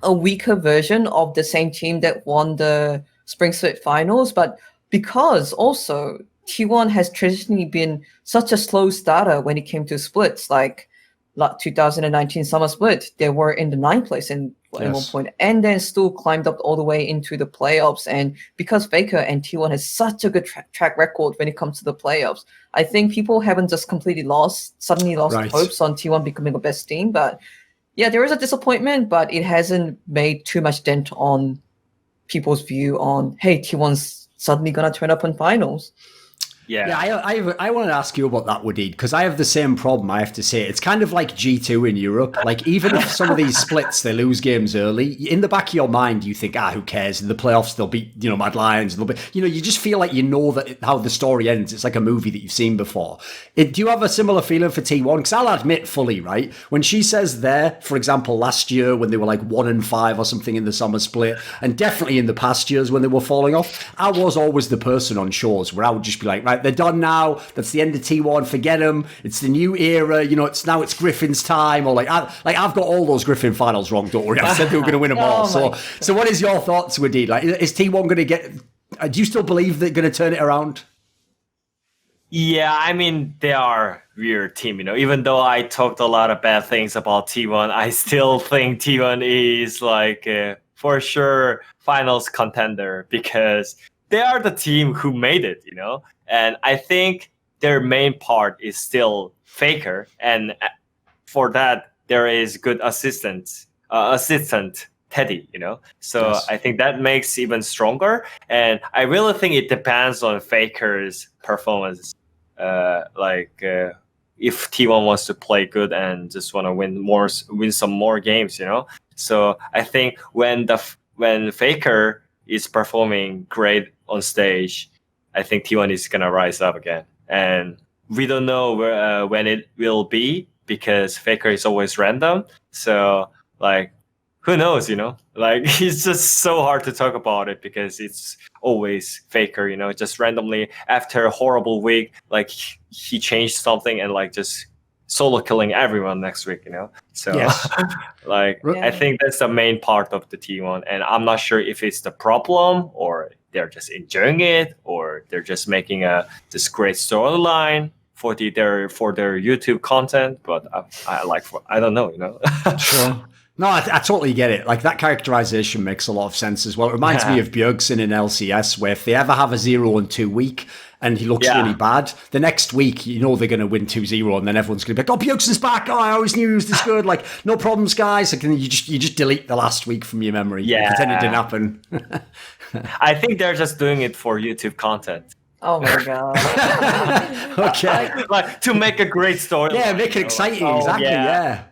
a weaker version of the same team that won the Spring Split finals, but because also T1 has traditionally been such a slow starter when it came to splits, like 2019 Summer Split, they were in the 9th place at one point, and then still climbed up all the way into the playoffs. And because Faker and T1 has such a good track record when it comes to the playoffs, I think people haven't just completely suddenly lost hopes on T1 becoming the best team, but yeah, there is a disappointment, but it hasn't made too much dent on people's view on, hey, T1's suddenly going to turn up in finals. Yeah, I want to ask you about that, Wadid, because I have the same problem, I have to say. It's kind of like G2 in Europe. Like, even if some of these splits, they lose games early, in the back of your mind, you think, who cares? In the playoffs, they'll beat, Mad Lions. You just feel like you know that how the story ends. It's like a movie that you've seen before. Do you have a similar feeling for T1? Because I'll admit fully, right? When she says there, for example, last year when they were like 1-5 or something in the summer split, and definitely in the past years when they were falling off, I was always the person on shows where I would just be like, right, they're done now. That's the end of T1. Forget them. It's the new era. It's Griffin's time. Or I've got all those Griffin finals wrong. Don't worry. I said they were going to win them all. So what is your thoughts, Wadid? Like, is T1 going to get? Do you still believe they're going to turn it around? Yeah, I mean, they are a weird team, Even though I talked a lot of bad things about T1, I still think T1 is like for sure finals contender because they are the team who made it, And I think their main part is still Faker, and for that there is good assistant Teddy, So yes. I think that makes even stronger, and I really think it depends on Faker's performance. If T1 wants to play good and just want to win some more games, So I think when Faker is performing great on stage, I think T1 is gonna rise up again, and we don't know when it will be because Faker is always random. So who knows? It's just so hard to talk about it because it's always Faker. Just randomly after a horrible week, he changed something and just solo killing everyone next week. So yes. I think that's the main part of the T1, and I'm not sure if it's the problem or they're just enjoying it, or they're just making this great storyline for their YouTube content. But I don't know, Sure. No, I totally get it. Like, that characterization makes a lot of sense as well. It reminds me of Bjergsen in LCS, where if they ever have a 0-2 week and he looks really bad, the next week, they're going to win 2-0, and then everyone's going to be like, Bjergsen's back. I always knew he was this good. No problems, guys. Like, you just delete the last week from your memory. Yeah. Pretend it didn't happen. I think they're just doing it for YouTube content. Oh my god. Okay. Like to make a great story. Yeah, make it exciting. Exactly. Yeah.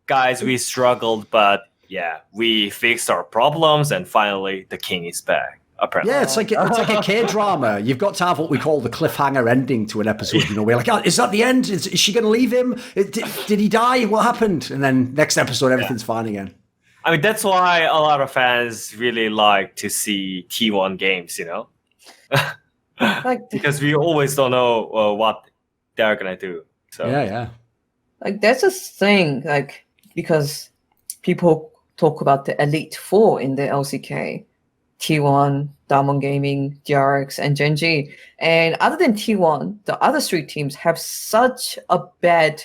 Guys, we struggled, but yeah, we fixed our problems, and finally the king is back. Apparently. Yeah, it's like a K-drama. You've got to have what we call the cliffhanger ending to an episode. You know, we're like, oh, is that the end? Is she going to leave him? Did he die? What happened? And then next episode, everything's fine again. I mean, that's why a lot of fans really like to see T1 games, you know? Because we always don't know what they're going to do. So Yeah. Like, that's a thing, like, because people talk about the Elite Four in the LCK. T1, Diamond Gaming, DRX, and Gen.G. And other than T1, the other three teams have such a bad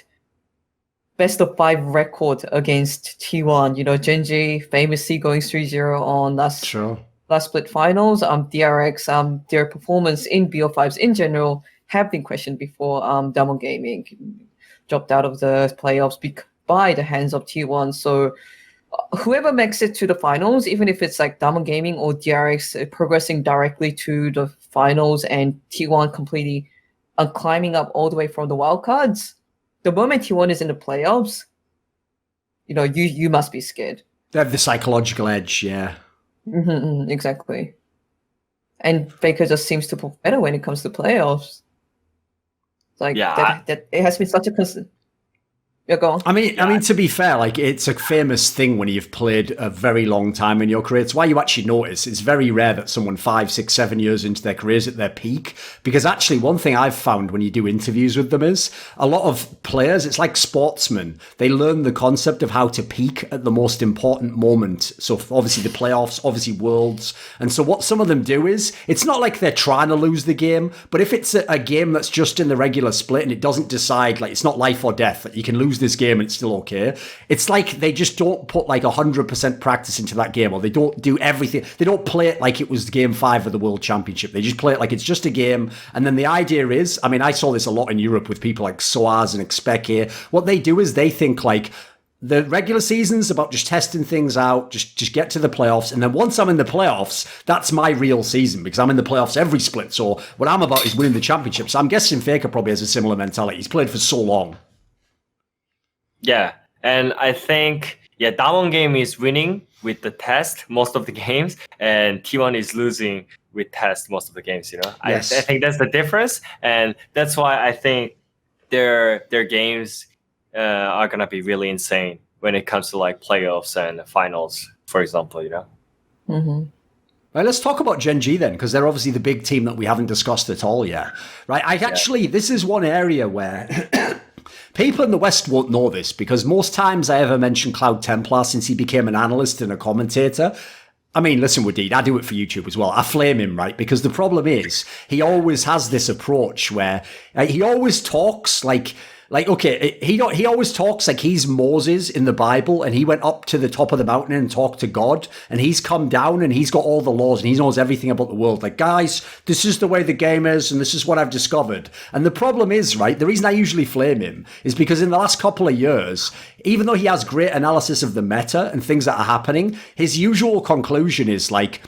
best of 5 record against T1. You know, Gen.G famously going 3-0 on last split finals. DRX, their performance in BO5s in general have been questioned before. Diamond Gaming dropped out of the playoffs by the hands of T1. So whoever makes it to the finals, even if it's like Diamond Gaming or DRX progressing directly to the finals and T1 completely climbing up all the way from the wildcards, the moment T1 is in the playoffs, you know, you must be scared. They have the psychological edge, yeah. Exactly. And Faker just seems to perform better when it comes to playoffs. Like, that it has been such a constant. Yeah, go on. I mean, to be fair, like, it's a famous thing when you've played a very long time in your career. It's why you actually notice it's very rare that someone 5, 6, 7 years into their careers at their peak. Because actually, one thing I've found when you do interviews with them is a lot of players, it's like sportsmen. They learn the concept of how to peak at the most important moment. So obviously the playoffs, obviously Worlds. And so what some of them do is, it's not like they're trying to lose the game, but if it's a game that's just in the regular split and it doesn't decide, like, it's not life or death, that you can lose this game and it's still okay. It's like they just don't put like 100% practice into that game, or they don't do everything. They don't play it like it was game 5 of the World Championship. They just play it like it's just a game. And then the idea is, I mean, I saw this a lot in Europe with people like Soaz and Expeke. What they do is they think like, the regular season's about just testing things out, just get to the playoffs. And then once I'm in the playoffs, that's my real season, because I'm in the playoffs every split. So what I'm about is winning the championship. So I'm guessing Faker probably has a similar mentality. He's played for so long. Yeah, and I think, Diamond Game is winning with the test most of the games, and T1 is losing with test most of the games, you know? Yes. I think that's the difference, and that's why I think their games are going to be really insane when it comes to like playoffs and finals, for example, you know? Mm-hmm. Right, let's talk about Gen.G then, because they're obviously the big team that we haven't discussed at all yet. Right, this is one area where people in the West won't know this, because most times I ever mention Cloud Templar since he became an analyst and a commentator. I mean, listen, Wadid, I do it for YouTube as well. I flame him, right? Because the problem is he always has this approach where he always talks like okay, he always talks like he's Moses in the Bible, and he went up to the top of the mountain and talked to God, and he's come down and he's got all the laws and he knows everything about the world. Like, guys, this is the way the game is and this is what I've discovered. And the problem is, right, the reason I usually flame him is because in the last couple of years, even though he has great analysis of the meta and things that are happening, his usual conclusion is like,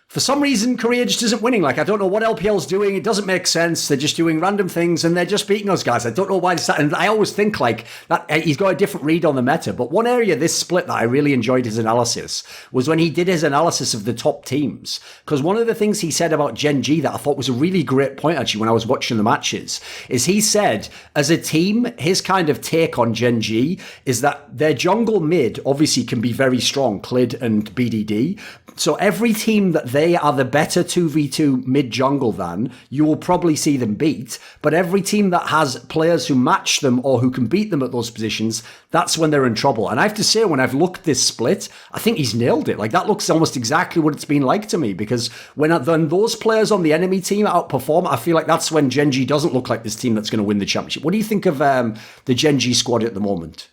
for some reason, Korea just isn't winning. Like, I don't know what LPL's doing. It doesn't make sense. They're just doing random things and they're just beating us, guys. I don't know why it's that. And I always think like that he's got a different read on the meta. But one area this split that I really enjoyed his analysis was when he did his analysis of the top teams. Because one of the things he said about Gen.G that I thought was a really great point, actually, when I was watching the matches, is he said, as a team, his kind of take on Gen.G is that their jungle mid obviously can be very strong, Clid and BDD. So every team that they are the better 2v2 mid jungle than, you will probably see them beat. But every team that has players who match them or who can beat them at those positions, that's when they're in trouble. And I have to say, when I've looked this split, I think he's nailed it. Like, that looks almost exactly what it's been like to me, because when those players on the enemy team outperform, I feel like that's when Gen.G doesn't look like this team that's going to win the championship. What do you think of the Gen.G squad at the moment?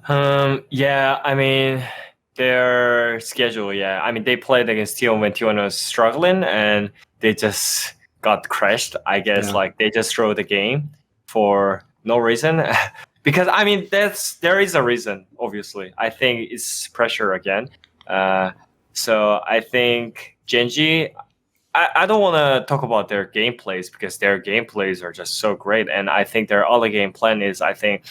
Yeah, I mean, their schedule, I mean, they played against T1 when T1 was struggling, and they just got crashed. I guess like they just throw the game for no reason. Because I mean, there is a reason. Obviously, I think it's pressure again. So I think Gen.G, I don't want to talk about their gameplays because their gameplays are just so great, and I think their other game plan is, I think,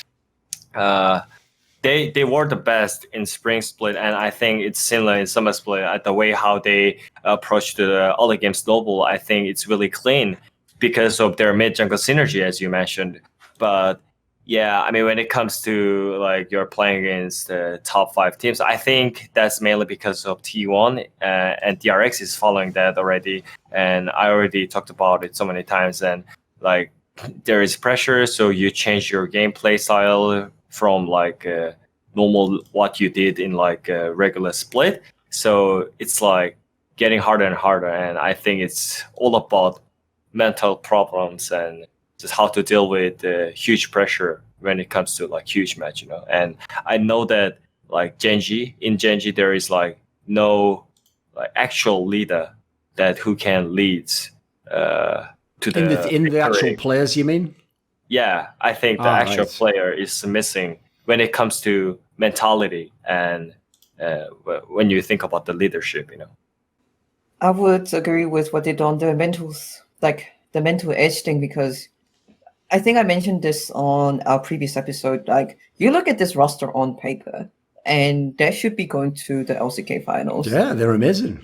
they were the best in Spring Split, and I think it's similar in Summer Split. The way how they approach the other games global, I think it's really clean because of their mid jungle synergy, as you mentioned. But yeah, I mean, when it comes to like you're playing against the top 5 teams, I think that's mainly because of T1 and DRX is following that already. And I already talked about it so many times. And like there is pressure, so you change your gameplay style from like normal what you did in like a regular split. So it's like getting harder and harder. And I think it's all about mental problems and just how to deal with huge pressure when it comes to like huge match, you know. And I know that like Gen.G, in Gen.G there is like no like actual leader that who can lead to the in the actual victory. players, you mean? Yeah, I think the actual player is missing when it comes to mentality and when you think about the leadership, you know. I would agree with what they did on the the mental edge thing, because I think I mentioned this on our previous episode. Like, you look at this roster on paper, and they should be going to the LCK finals. Yeah, they're amazing.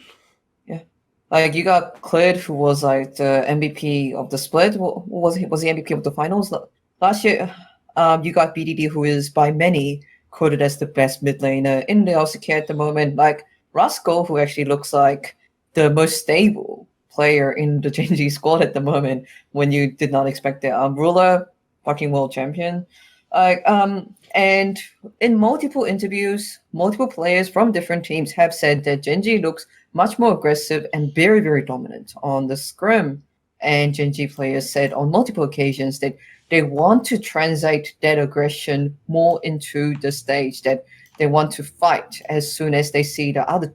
Yeah, like you got Cled, who was like the MVP of the split. Was he MVP of the finals last year? You got BDD, who is by many quoted as the best mid laner in the LCK at the moment. Like Rascal, who actually looks like the most stable player in the Gen.G squad at the moment, when you did not expect it. Ruler, fucking world champion. And in multiple interviews, multiple players from different teams have said that Gen.G looks much more aggressive and very, very dominant on the scrim. And Gen.G players said on multiple occasions that they want to translate that aggression more into the stage, that they want to fight as soon as they see the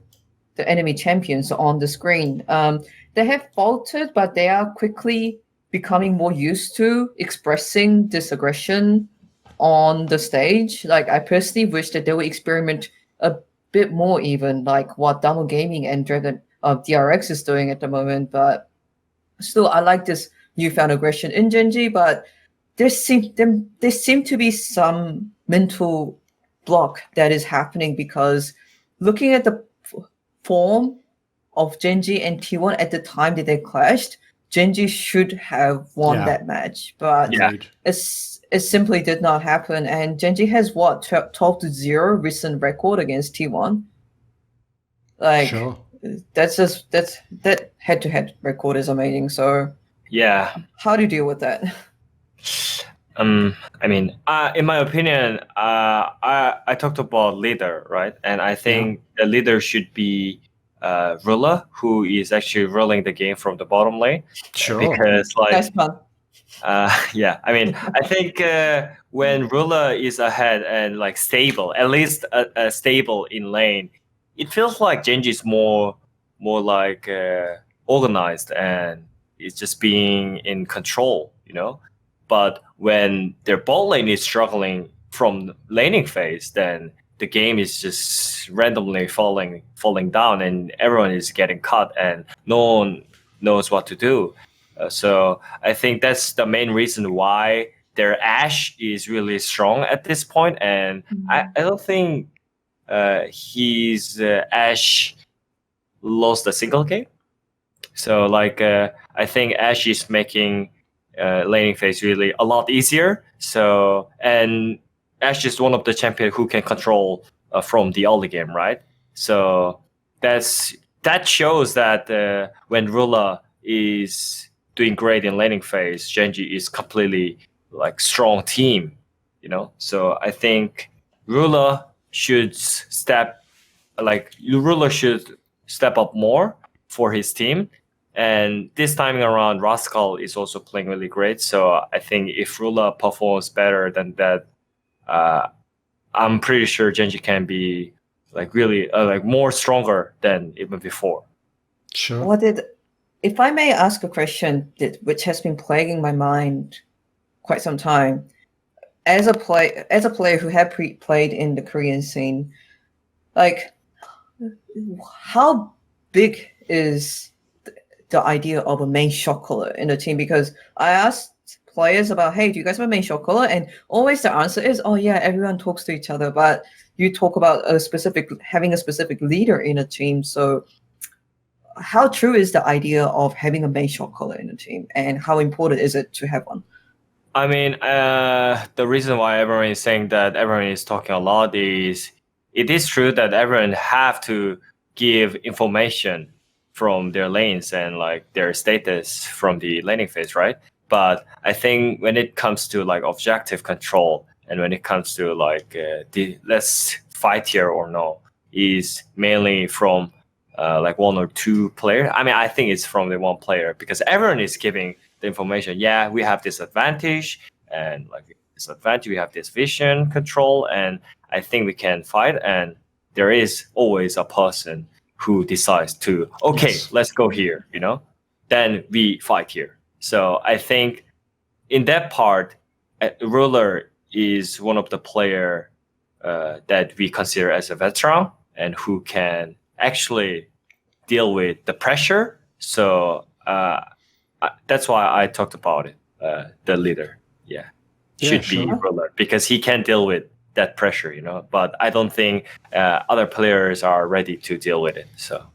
enemy champions on the screen. They have faltered, but they are quickly becoming more used to expressing this aggression on the stage. Like, I personally wish that they would experiment a bit more, even like what Damo Gaming and Dragon DRX is doing at the moment. But still, I like this newfound aggression in Gen.G, but there seem to be some mental block that is happening, because looking at the form of Gen.G and T1 at the time that they clashed, Gen.G should have won that match, but it simply did not happen. And Gen.G has 12-0 recent record against T1. Like, that head-to-head record is amazing. So yeah, how do you deal with that? I mean, in my opinion, I talked about leader, right? And I think the leader should be Ruler, who is actually rolling the game from the bottom lane. Sure. Because like, nice pun. yeah, I mean, I think when Ruler is ahead and like stable, at least stable in lane, it feels like Gen.G is more like organized and it's just being in control, you know. But when their bot lane is struggling from laning phase, then the game is just randomly falling down, and everyone is getting cut, and no one knows what to do. So I think that's the main reason why their Ashe is really strong at this point. And I don't think his Ashe lost a single game. So like I think Ashe is making laning phase really a lot easier. So, and Ashe is one of the champions who can control from the early game, right? So that shows that when Ruler is doing great in laning phase, Gen.G is completely like strong team, you know. So I think Ruler should step up more for his team. And this time around, Rascal is also playing really great. So I think if Ruler performs better than that, I'm pretty sure Gen.G can be like really like more stronger than even before. Sure. If I may ask a question which has been plaguing my mind quite some time, as a player who had played in the Korean scene, like, how big is the idea of a main shot caller in the team? Because I asked players about, hey, do you guys have a main shot caller? And always the answer is, oh yeah, everyone talks to each other, but you talk about having a specific leader in a team. So how true is the idea of having a main shot caller in a team, and how important is it to have one? I mean, the reason why everyone is saying that everyone is talking a lot is it is true that everyone have to give information from their lanes and like their status from the laning phase, right? But I think when it comes to like objective control and when it comes to like let's fight here or no, is mainly from like one or two players. I mean, I think it's from the one player because everyone is giving the information. Yeah, we have this advantage, and like this advantage, we have this vision control, and I think we can fight. And there is always a person who decides to, okay, let's go here, you know, then we fight here. So I think in that part, Ruler is one of the player that we consider as a veteran and who can actually deal with the pressure. So that's why I talked about it. The leader, should be Ruler because he can deal with that pressure, you know. But I don't think other players are ready to deal with it. So.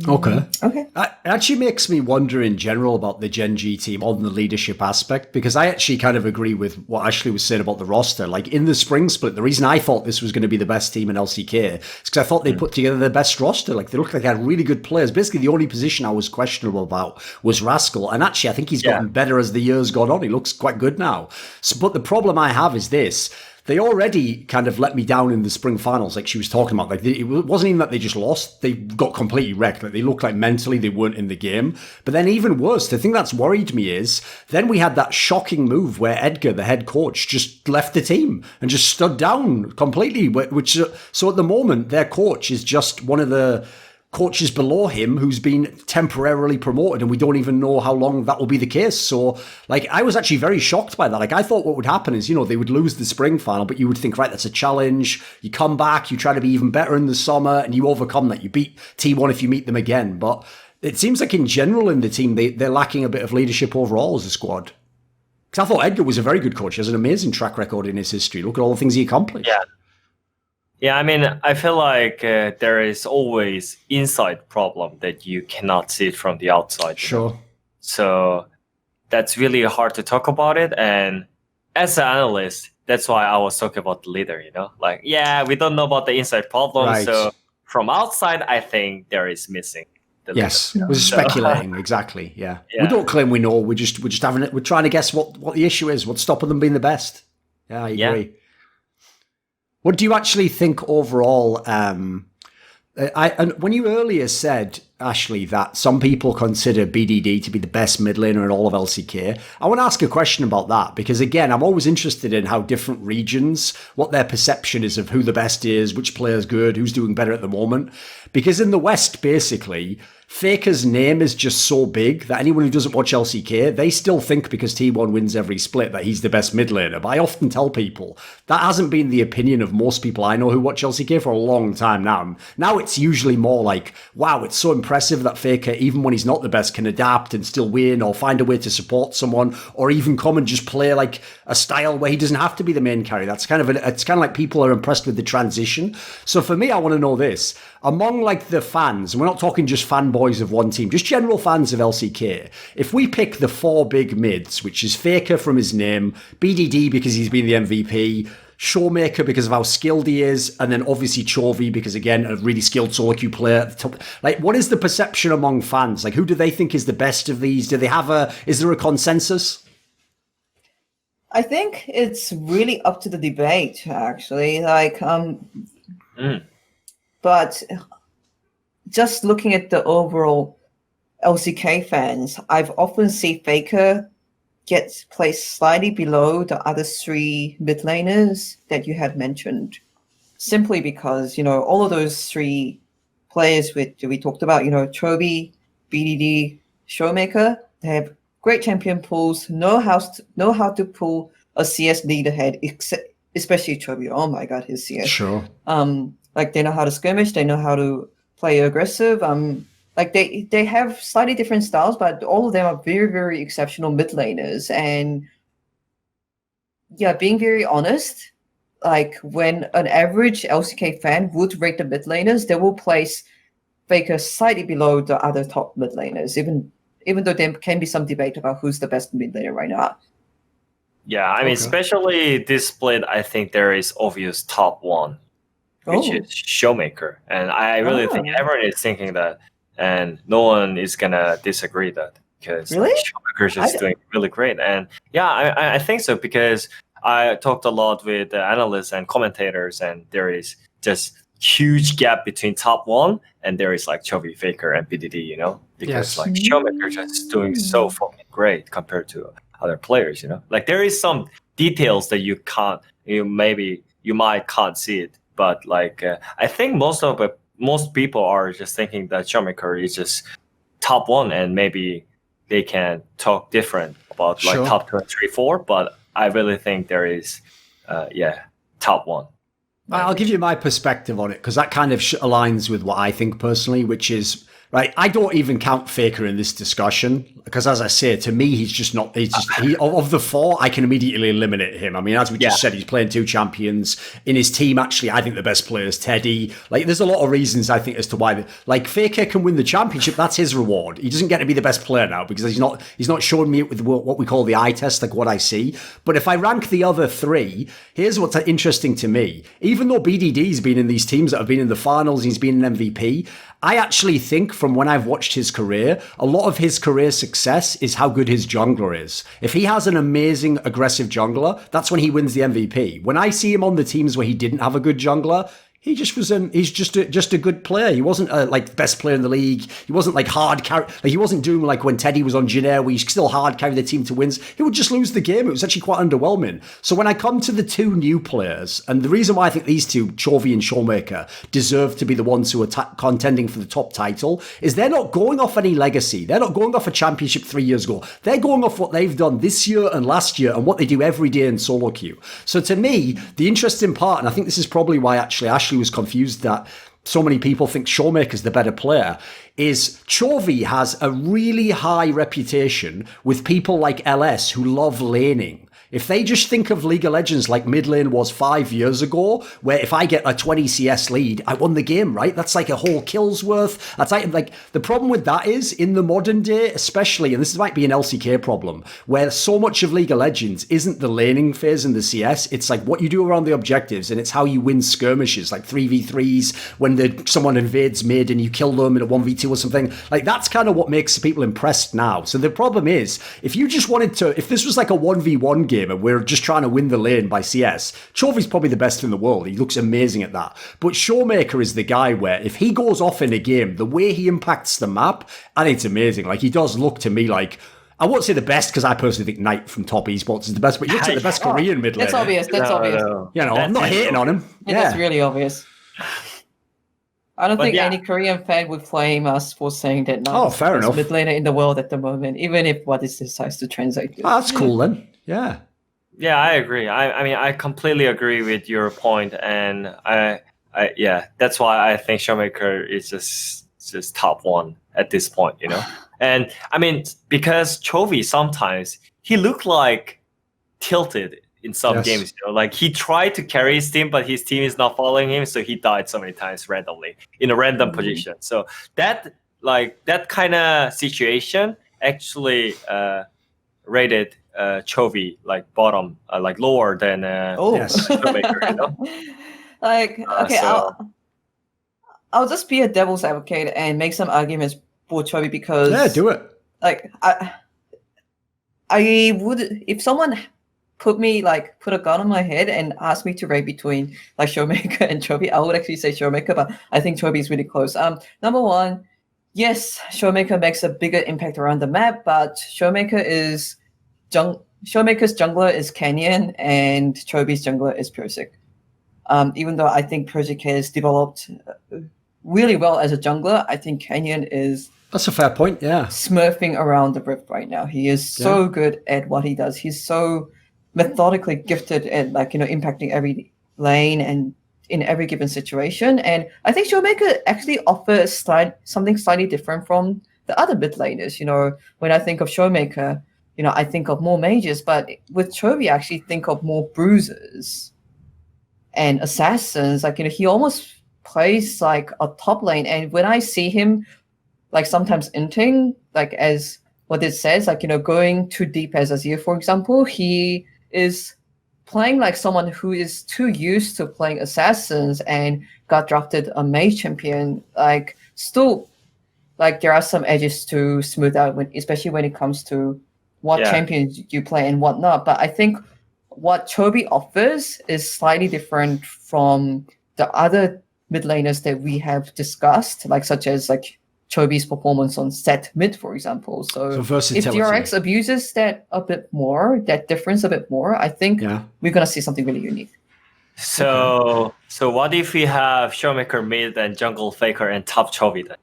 Okay. Okay. It actually makes me wonder in general about the Gen.G team on the leadership aspect, because I actually kind of agree with what Ashley was saying about the roster. Like in the spring split, the reason I thought this was going to be the best team in LCK is because I thought they put together the best roster. Like they looked like they had really good players. Basically, the only position I was questionable about was Rascal. And actually, I think he's gotten better as the years gone on. He looks quite good now. So, but the problem I have is this. They already kind of let me down in the spring finals, like she was talking about. Like it wasn't even that they just lost; they got completely wrecked. Like they looked like mentally they weren't in the game. But then, even worse, the thing that's worried me is then we had that shocking move where Edgar, the head coach, just left the team and just stood down completely. Which so at the moment, their coach is just one of the coaches below him who's been temporarily promoted, and we don't even know how long that will be the case. So like I was actually very shocked by that. Like I thought what would happen is, you know, they would lose the spring final, but you would think, right, that's a challenge, you come back, you try to be even better in the summer, and you overcome that. You beat T1 if you meet them again. But it seems like in general in the team they're lacking a bit of leadership overall as a squad, because I thought Edgar was a very good coach. He has an amazing track record in his history. Look at all the things he accomplished. Yeah, I mean, I feel like there is always inside problem that you cannot see it from the outside. Sure. Know? So that's really hard to talk about it. And as an analyst, that's why I was talking about the leader, you know? Like, yeah, we don't know about the inside problem. Right. So from outside, I think there is missing the yes, leader. We're speculating, exactly, yeah. We don't claim we know, we're trying to guess what the issue is, what's stopping them being the best. Yeah, I agree. What do you actually think overall? And when you earlier said, Ashley, that some people consider BDD to be the best mid laner in all of LCK, I want to ask a question about that, because again, I'm always interested in how different regions, what their perception is of who the best is, which player's good, who's doing better at the moment. Because in the West, basically, Faker's name is just so big that anyone who doesn't watch LCK, they still think because T1 wins every split that he's the best mid laner. But I often tell people that hasn't been the opinion of most people I know who watch LCK for a long time now. Now it's usually more like, wow, it's so impressive that Faker, even when he's not the best, can adapt and still win or find a way to support someone, or even come and just play like a style where he doesn't have to be the main carry. That's it's kind of like people are impressed with the transition. So for me, I want to know this. Among like the fans, and we're not talking just fanboys of one team, just general fans of LCK, if we pick the four big mids, which is Faker from his name, BDD because he's been the MVP, Showmaker because of how skilled he is, and then obviously Chovy because, again, a really skilled solo queue player at the top. Like, what is the perception among fans? Like, who do they think is the best of these? Do they have is there a consensus? I think it's really up to the debate, actually. Like, but just looking at the overall LCK fans, I've often seen Faker get placed slightly below the other three mid laners that you had mentioned, simply because, you know, all of those three players we talked about, you know, Chovy, BDD, Showmaker, they have great champion pools, know how to pull a CS lead ahead, especially Chovy. Oh my god, his CS. Sure. Like they know how to skirmish, they know how to play aggressive. like they have slightly different styles, but all of them are very, very exceptional mid laners. And yeah, being very honest, like when an average LCK fan would rate the mid laners, they will place Faker slightly below the other top mid laners, even though there can be some debate about who's the best mid laner right now. Yeah, I mean, especially this split, I think there is obvious top one, which is Showmaker. And I really think everyone is thinking that, and no one is going to disagree that, because Showmaker is just doing really great. And yeah, I think so, because I talked a lot with analysts and commentators, and there is just huge gap between top one, and there is like Chovy, Faker, and PDD, you know, because like Showmaker is just doing so fucking great compared to other players, you know. Like there is some details that you might can't see it, but like I think most people are just thinking that Showmaker is just top one, and maybe they can talk different about like top 2, 3, 4, but I really think there is top one. I'll give you my perspective on it, because that kind of aligns with what I think personally, which is, right, I don't even count Faker in this discussion, because as I say, to me, he's just not, of the 4, I can immediately eliminate him. I mean, as we just said, he's playing 2 champions. In his team, actually, I think the best player is Teddy. Like, there's a lot of reasons, I think, as to why, like, Faker can win the championship. That's his reward. He doesn't get to be the best player now, because he's not showing me it with what we call the eye test, like what I see. But if I rank the other 3, here's what's interesting to me. Even though BDD's been in these teams that have been in the finals, he's been an MVP, I actually think from when I've watched his career, a lot of his career success is how good his jungler is. If he has an amazing aggressive jungler, that's when he wins the MVP. When I see him on the teams where he didn't have a good jungler, he just was he's just a good player. He wasn't like best player in the league. He wasn't like hard carry. Like he wasn't doing like when Teddy was on Jin where he still hard carry the team to wins. He would just lose the game. It was actually quite underwhelming. So when I come to the 2 new players, and the reason why I think these 2, Chovy and Showmaker, deserve to be the ones who are contending for the top title, is they're not going off any legacy. They're not going off a championship 3 years ago. They're going off what they've done this year and last year and what they do every day in solo queue. So to me, the interesting part, and I think this is probably why actually Ashley was confused that so many people think Showmaker's the better player, is Chovy has a really high reputation with people like LS who love laning. If they just think of League of Legends like mid lane was 5 years ago, where if I get a 20 CS lead, I won the game, right? That's like a whole kill's worth. That's like the problem with that is in the modern day, especially, and this might be an LCK problem, where so much of League of Legends isn't the laning phase in the CS. It's like what you do around the objectives, and it's how you win skirmishes, like 3v3s when someone invades mid and you kill them in a 1v2 or something. Like that's kind of what makes people impressed now. So the problem is, if you just wanted to, if this was like a 1v1 game and we're just trying to win the lane by CS, Chovy's probably the best in the world. He looks amazing at that. But Showmaker is the guy where if he goes off in a game, the way he impacts the map, I think it's amazing. Like he does look to me like, I won't say the best because I personally think Knight from Top Esports is the best, but he looks like the best Korean mid laner. That's obvious. That's obvious. No. You know, I'm not hating on him. Yeah, that's really obvious. I don't think any Korean fan would flame us for saying that Knight is the best mid laner in the world at the moment, even if Wadid decides to translate. Oh, that's cool then. Yeah. Yeah, I agree. I mean, I completely agree with your point, and that's why I think Showmaker is just top 1 at this point, you know. And I mean, because Chovy sometimes he looked like tilted in some games, you know, like he tried to carry his team, but his team is not following him, so he died so many times randomly in a random position. So that kind of situation actually rated Chovy like bottom, like lower than Showmaker, you know. Like okay, I'll just be a devil's advocate and make some arguments for Chovy because do it. Like I would, if someone put a gun on my head and asked me to rate between like Showmaker and Chovy, I would actually say Showmaker, but I think Chovy is really close. Number one, yes, Showmaker makes a bigger impact around the map, but Showmaker's jungler is Canyon and Chovy's jungler is Persik. Even though I think Persik has developed really well as a jungler, I think Canyon is... That's a fair point, yeah. Smurfing around the rift right now. He is so good at what he does. He's so methodically gifted at impacting every lane and in every given situation. And I think Showmaker actually offers something slightly different from the other mid laners. When I think of Showmaker, I think of more mages, but with Chovy, I actually think of more bruisers and assassins. Like, he almost plays like a top lane. And when I see him, like sometimes inting, like as what it says, like, going too deep as Azir, for example, he is playing like someone who is too used to playing assassins and got drafted a mage champion. Like, still, like, there are some edges to smooth out, especially when it comes to what champions you play and whatnot. But I think what Chovy offers is slightly different from the other mid laners that we have discussed, like such as like Chovy's performance on set mid, for example. So if DRX abuses that difference a bit more, I think we're gonna see something really unique. So what if we have Showmaker mid and jungle faker and top Chovy then?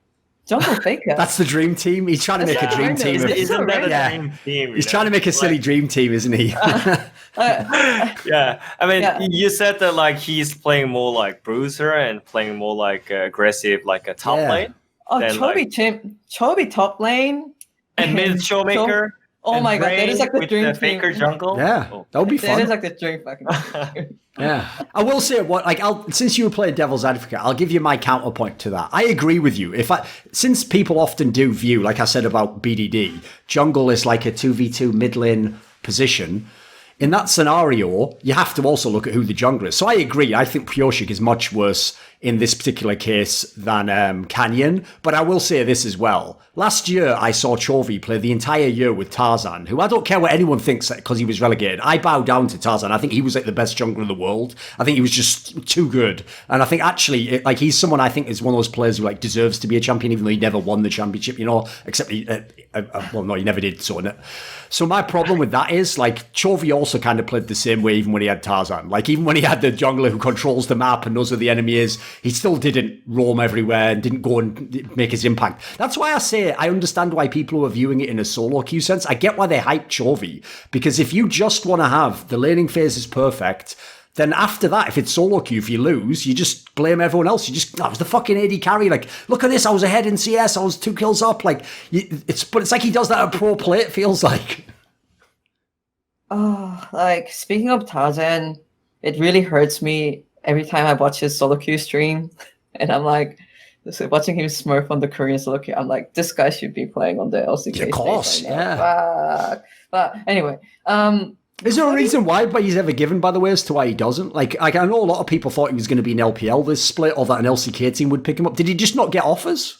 Jungle faker. That's the dream team. He's trying to make a dream team. Isn't that a dream team? He's trying to make a silly dream team, isn't he? Yeah. I mean, you said that like he's playing more like bruiser and playing more like aggressive, like a top lane. Oh, Chovy top lane and mid Showmaker. Oh my god, that is like the dream team. Faker jungle. Yeah, that would be fun. That is like the dream fucking. Yeah, I will say since you were playing devil's advocate, I'll give you my counterpoint to that. I agree with you. Since people often do view, like I said about BDD, jungle is like a 2v2 mid lane position. In that scenario, you have to also look at who the jungler is. So I agree. I think Pyoshik is much worse in this particular case than Canyon. But I will say this as well. Last year, I saw Chovy play the entire year with Tarzan, who I don't care what anyone thinks because he was relegated. I bow down to Tarzan. I think he was like the best jungler in the world. I think he was just too good. And I think actually, he's someone I think is one of those players who deserves to be a champion, even though he never won the championship, except he never did. So my problem with that is Chovy also kind of played the same way even when he had Tarzan. Even when he had the jungler who controls the map and knows where the enemy is, he still didn't roam everywhere and didn't go and make his impact. That's why I say I understand why people who are viewing it in a solo queue sense. I get why they hype Chovy, because if you just want to have the laning phase is perfect, then after that, if it's solo queue, if you lose, you just blame everyone else. I was the fucking AD carry. Look at this, I was ahead in CS, I was 2 kills up. It's like he does that at pro play, it feels like. Oh, speaking of Tarzan, it really hurts me every time I watch his solo queue stream. And I'm watching him smurf on the Korean solo queue, I'm like, this guy should be playing on the LCK. Of course, yeah. But anyway, is there a reason why he's ever given, by the way, as to why he doesn't? I know a lot of people thought he was going to be an LPL this split, or that an LCK team would pick him up. Did he just not get offers?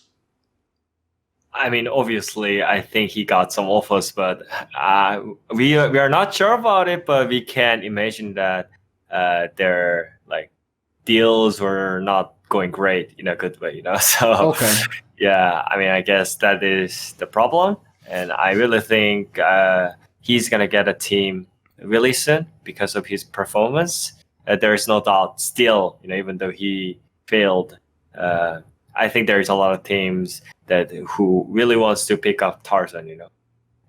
I mean, obviously, I think he got some offers, but we are not sure about it. But we can imagine that their deals were not going great in a good way, So okay. Yeah, I mean, I guess that is the problem, and I really think he's gonna get a team really soon because of his performance. There is no doubt still, even though he failed, I think there is a lot of teams who really wants to pick up Tarzan,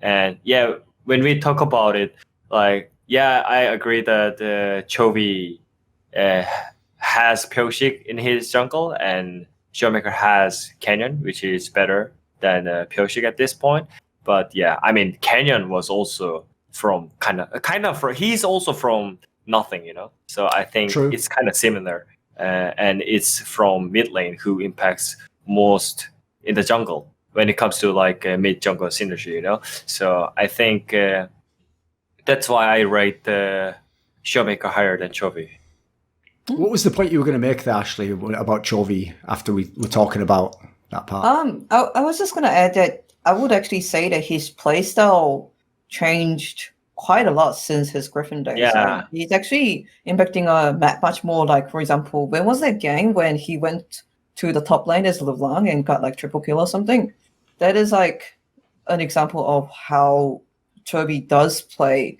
And yeah, when we talk about it, I agree that Chovy has Pyoshik in his jungle, and Showmaker has Canyon, which is better than Pyoshik at this point. But yeah, I mean, Canyon was also from he's also from nothing, So I think it's kind of similar, and it's from mid lane who impacts most in the jungle when it comes to mid jungle synergy, So I think that's why I rate Showmaker higher than Chovy. What was the point you were going to make there, Ashley, about Chovy after we were talking about that part? I was just going to add that I would actually say that his playstyle changed quite a lot since his Griffin days. Yeah. He's actually impacting a map much more. For example, when was that game when he went to the top lane as LeBlanc and got triple kill or something? That is an example of how Chovy does play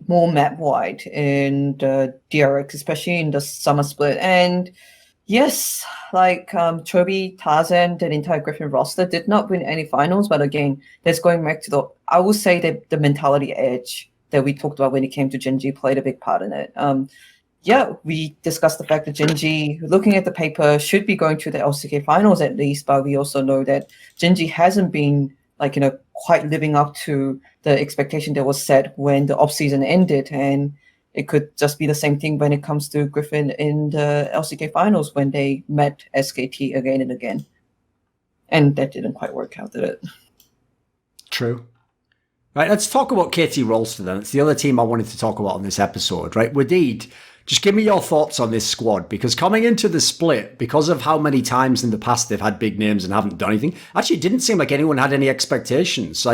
more map wide in the DRX, especially in the summer split. And yes, Chovy, Tarzan, the entire Griffin roster did not win any finals, but again, that's going back to I would say that the mentality edge that we talked about when it came to Gen.G played a big part in it. yeah, we discussed the fact that Gen.G, looking at the paper, should be going to the LCK finals at least, but we also know that Gen.G hasn't been quite living up to the expectation that was set when the off-season ended, and it could just be the same thing when it comes to Griffin in the LCK finals when they met SKT again and again. And that didn't quite work out, did it? True. Right, let's talk about KT Rolster then. It's the other team I wanted to talk about on this episode, right? Wadid, just give me your thoughts on this squad, because coming into the split, because of how many times in the past they've had big names and haven't done anything, actually it didn't seem like anyone had any expectations.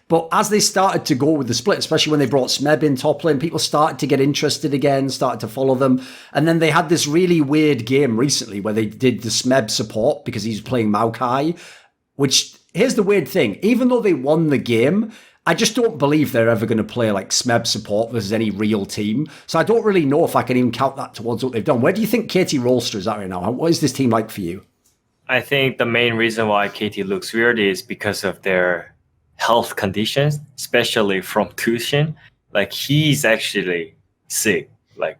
But as they started to go with the split, especially when they brought Smeb in top lane, people started to get interested again, started to follow them. And then they had this really weird game recently where they did the Smeb support because he's playing Maokai, which, here's the weird thing, even though they won the game, I just don't believe they're ever going to play like Smeb support versus any real team. So I don't really know if I can even count that towards what they've done. Where do you think KT Rolster is at right now? What is this team like for you? I think the main reason why KT looks weird is because of their health conditions, especially from Tushin. Like, he's actually sick, like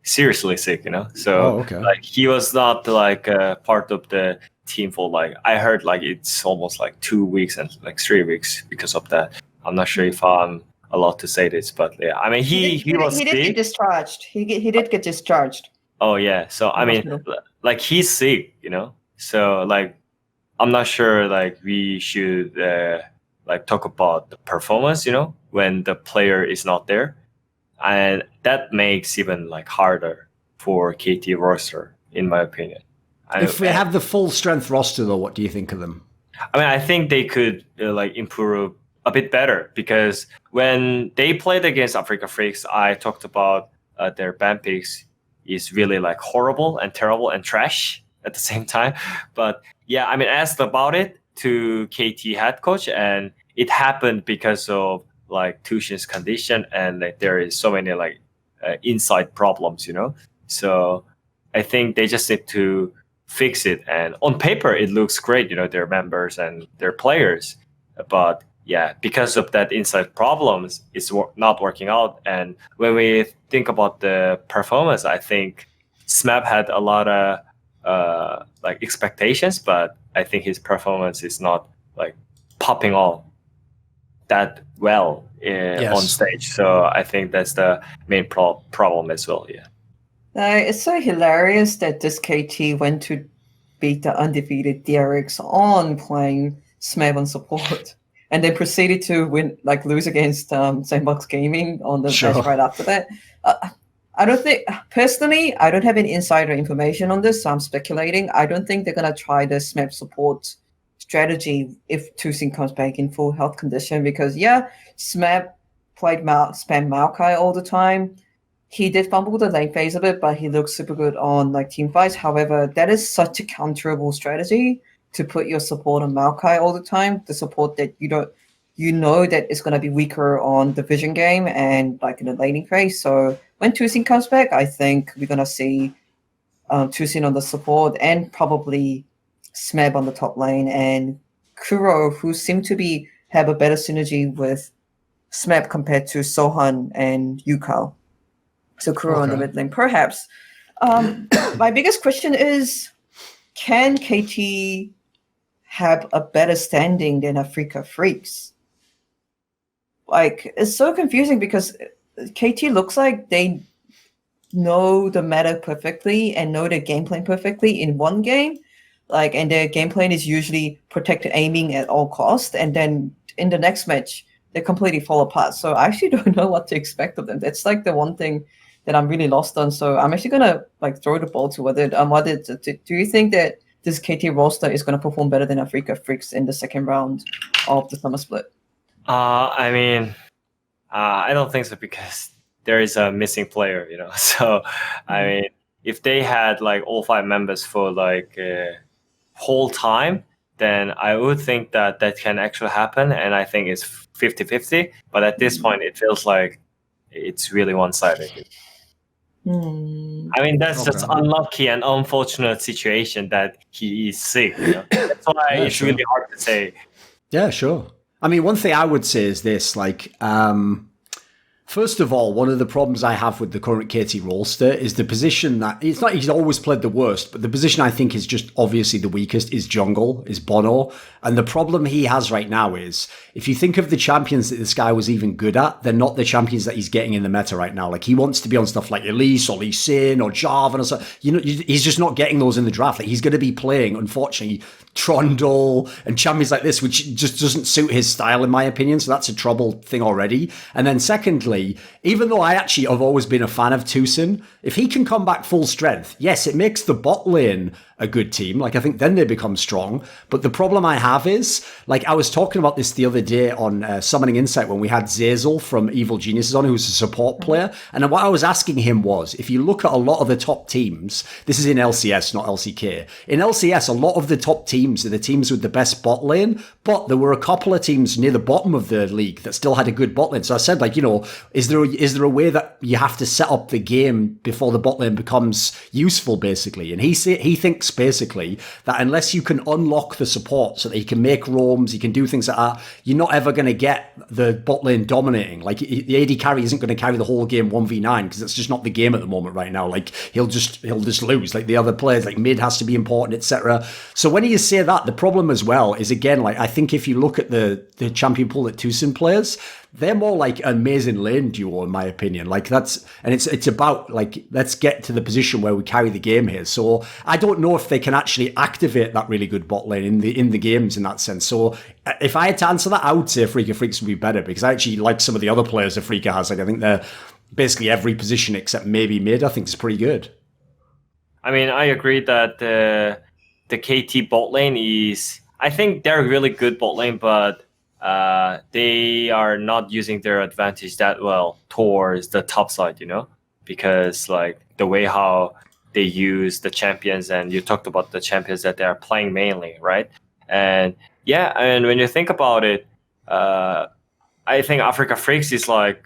seriously sick, So he was not part of the team for I heard it's almost 2 weeks and 3 weeks because of that. I'm not sure if I'm allowed to say this, but yeah, I mean, he was he did get discharged. He did get discharged. Oh yeah, so I mean, he's sick, So I'm not sure we should talk about the performance, when the player is not there, and that makes even harder for KT roster, in my opinion. If we have the full strength roster, though, what do you think of them? I mean, I think they could improve a bit better, because when they played against Africa Freaks, I talked about their ban picks is really horrible and terrible and trash at the same time. But yeah, I mean, I asked about it to KT head coach, and it happened because of Tushin's condition, and there is so many inside problems, So I think they just need to fix it. And on paper, it looks great, their members and their players, but yeah, because of that inside problems, it's not working out. And when we think about the performance, I think Smeb had a lot of expectations, but I think his performance is not popping off that well on stage. So I think that's the main problem as well. Yeah. It's so hilarious that this KT went to beat the undefeated DRX on playing Smeb on support. And then proceeded to win, lose against Sandbox Gaming on the match right after that. I don't think, personally, I don't have any insider information on this, so I'm speculating. I don't think they're going to try the Smeb support strategy if Tushin comes back in full health condition, because, yeah, Smeb played spam Maokai all the time. He did fumble the lane phase a bit, but he looks super good on team fights. However, that is such a counterable strategy to put your support on Maokai all the time, the support that you know that is going to be weaker on the vision game and in the laning phase. So when Tushin comes back, I think we're going to see Tushin on the support and probably Smeb on the top lane, and Kuro, who seem to have a better synergy with Smeb compared to Sohan and Yukao. So Kuro on the mid lane, perhaps. My biggest question is, can KT have a better standing than Africa Freaks? It's so confusing because KT looks like they know the meta perfectly and know their game plan perfectly in one game. And their game plan is usually protect aiming at all costs, and then in the next match, they completely fall apart. So I actually don't know what to expect of them. That's the one thing that I'm really lost on. So I'm actually gonna throw the ball to Wadid. Do you think that this KT roster is going to perform better than Africa Freaks in the second round of the summer split? I mean, I don't think so, because there is a missing player, So, I mean, if they had all 5 members for whole time, then I would think that can actually happen. And I think it's 50-50. But at this point, it feels like it's really one-sided. I mean, that's just unlucky and unfortunate situation that he is sick. That's why it's really hard to say. Yeah, sure. I mean, one thing I would say is this, First of all, one of the problems I have with the current KT Rolster is the position that it's not he's always played the worst, but the position I think is just obviously the weakest is jungle, is Bono. And the problem he has right now is if you think of the champions that this guy was even good at, they're not the champions that he's getting in the meta right now. Like he wants to be on stuff like Elise or Lee Sin or Jarvan or so. He's just not getting those in the draft. Like he's going to be playing, unfortunately, Trundle and champions like this, which just doesn't suit his style, in my opinion. So that's a trouble thing already. And then secondly, even though I actually have always been a fan of Tucson, if he can come back full strength, yes, it makes the bot lane a good team. Like I think then they become strong. But the problem I have is, like I was talking about this the other day on Summoning Insight when we had Zazel from Evil Geniuses on, who's a support player. And what I was asking him was, if you look at a lot of the top teams, this is in LCS, not LCK. In LCS, a lot of the top teams are the teams with the best bot lane, but there were a couple of teams near the bottom of the league that still had a good bot lane. So I said, like, is there a way that you have to set up the game before the bot lane becomes useful, basically? And he thinks basically that unless you can unlock the support so that he can make roams, he can do things like that, you're not ever going to get the bot lane dominating. Like the AD carry isn't going to carry the whole game 1v9 because it's just not the game at the moment right now. Like he'll just lose. Like the other players, like mid has to be important, etc. So when you say that, the problem as well is, again, like I think if you look at the champion pool that Tucson plays, they're more like an amazing lane duo, in my opinion. Like it's about like, let's get to the position where we carry the game here. So I don't know if they can actually activate that really good bot lane in the games in that sense. So if I had to answer that, I would say Freaka Freaks would be better because I actually like some of the other players that Freaka has. Like I think they're basically every position except maybe mid, I think is pretty good. I mean, I agree that the KT bot lane is, I think they're a really good bot lane, but they are not using their advantage that well towards the top side, because like the way how they use the champions, and you talked about the champions that they are playing mainly, right? And yeah, and when you think about it, I think Africa Freaks is like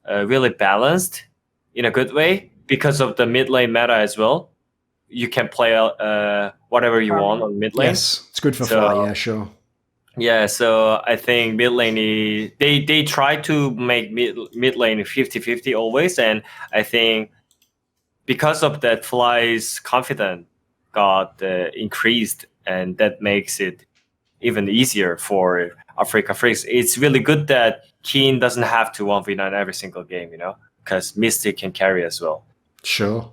really balanced in a good way because of the mid lane meta as well. You can play whatever you want on mid lane. Yes, it's good for fly, yeah, sure. Yeah, so I think mid lane, they try to make mid lane 50-50 always, and I think because of that, Fly's confidence got increased, and that makes it even easier for Africa Freaks. It's really good that Keen doesn't have to 1v9 every single game, because Mystic can carry as well. Sure.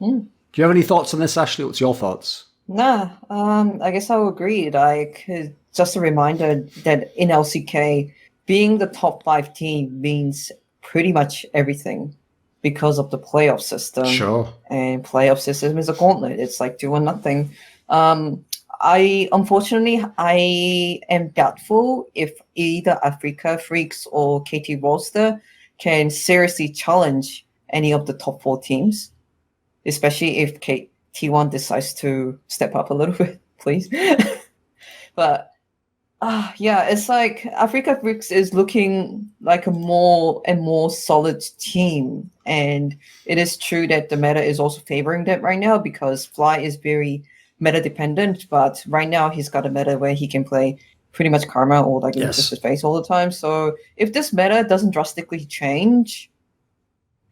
Do you have any thoughts on this, Ashley? What's your thoughts? Nah, I guess I'll agree. Like, just a reminder that in LCK, being the top 5 team means pretty much everything because of the playoff system. Sure. And playoff system is a gauntlet. It's like 2 or nothing. Unfortunately, I am doubtful if either Africa Freaks or KT Rolster can seriously challenge any of the top 4 teams, especially if T1 decides to step up a little bit, please. But yeah, it's like Africa Freaks is looking like a more and more solid team. And it is true that the meta is also favoring them right now because Fly is very meta dependent. But right now he's got a meta where he can play pretty much Karma or like just his face all the time. So if this meta doesn't drastically change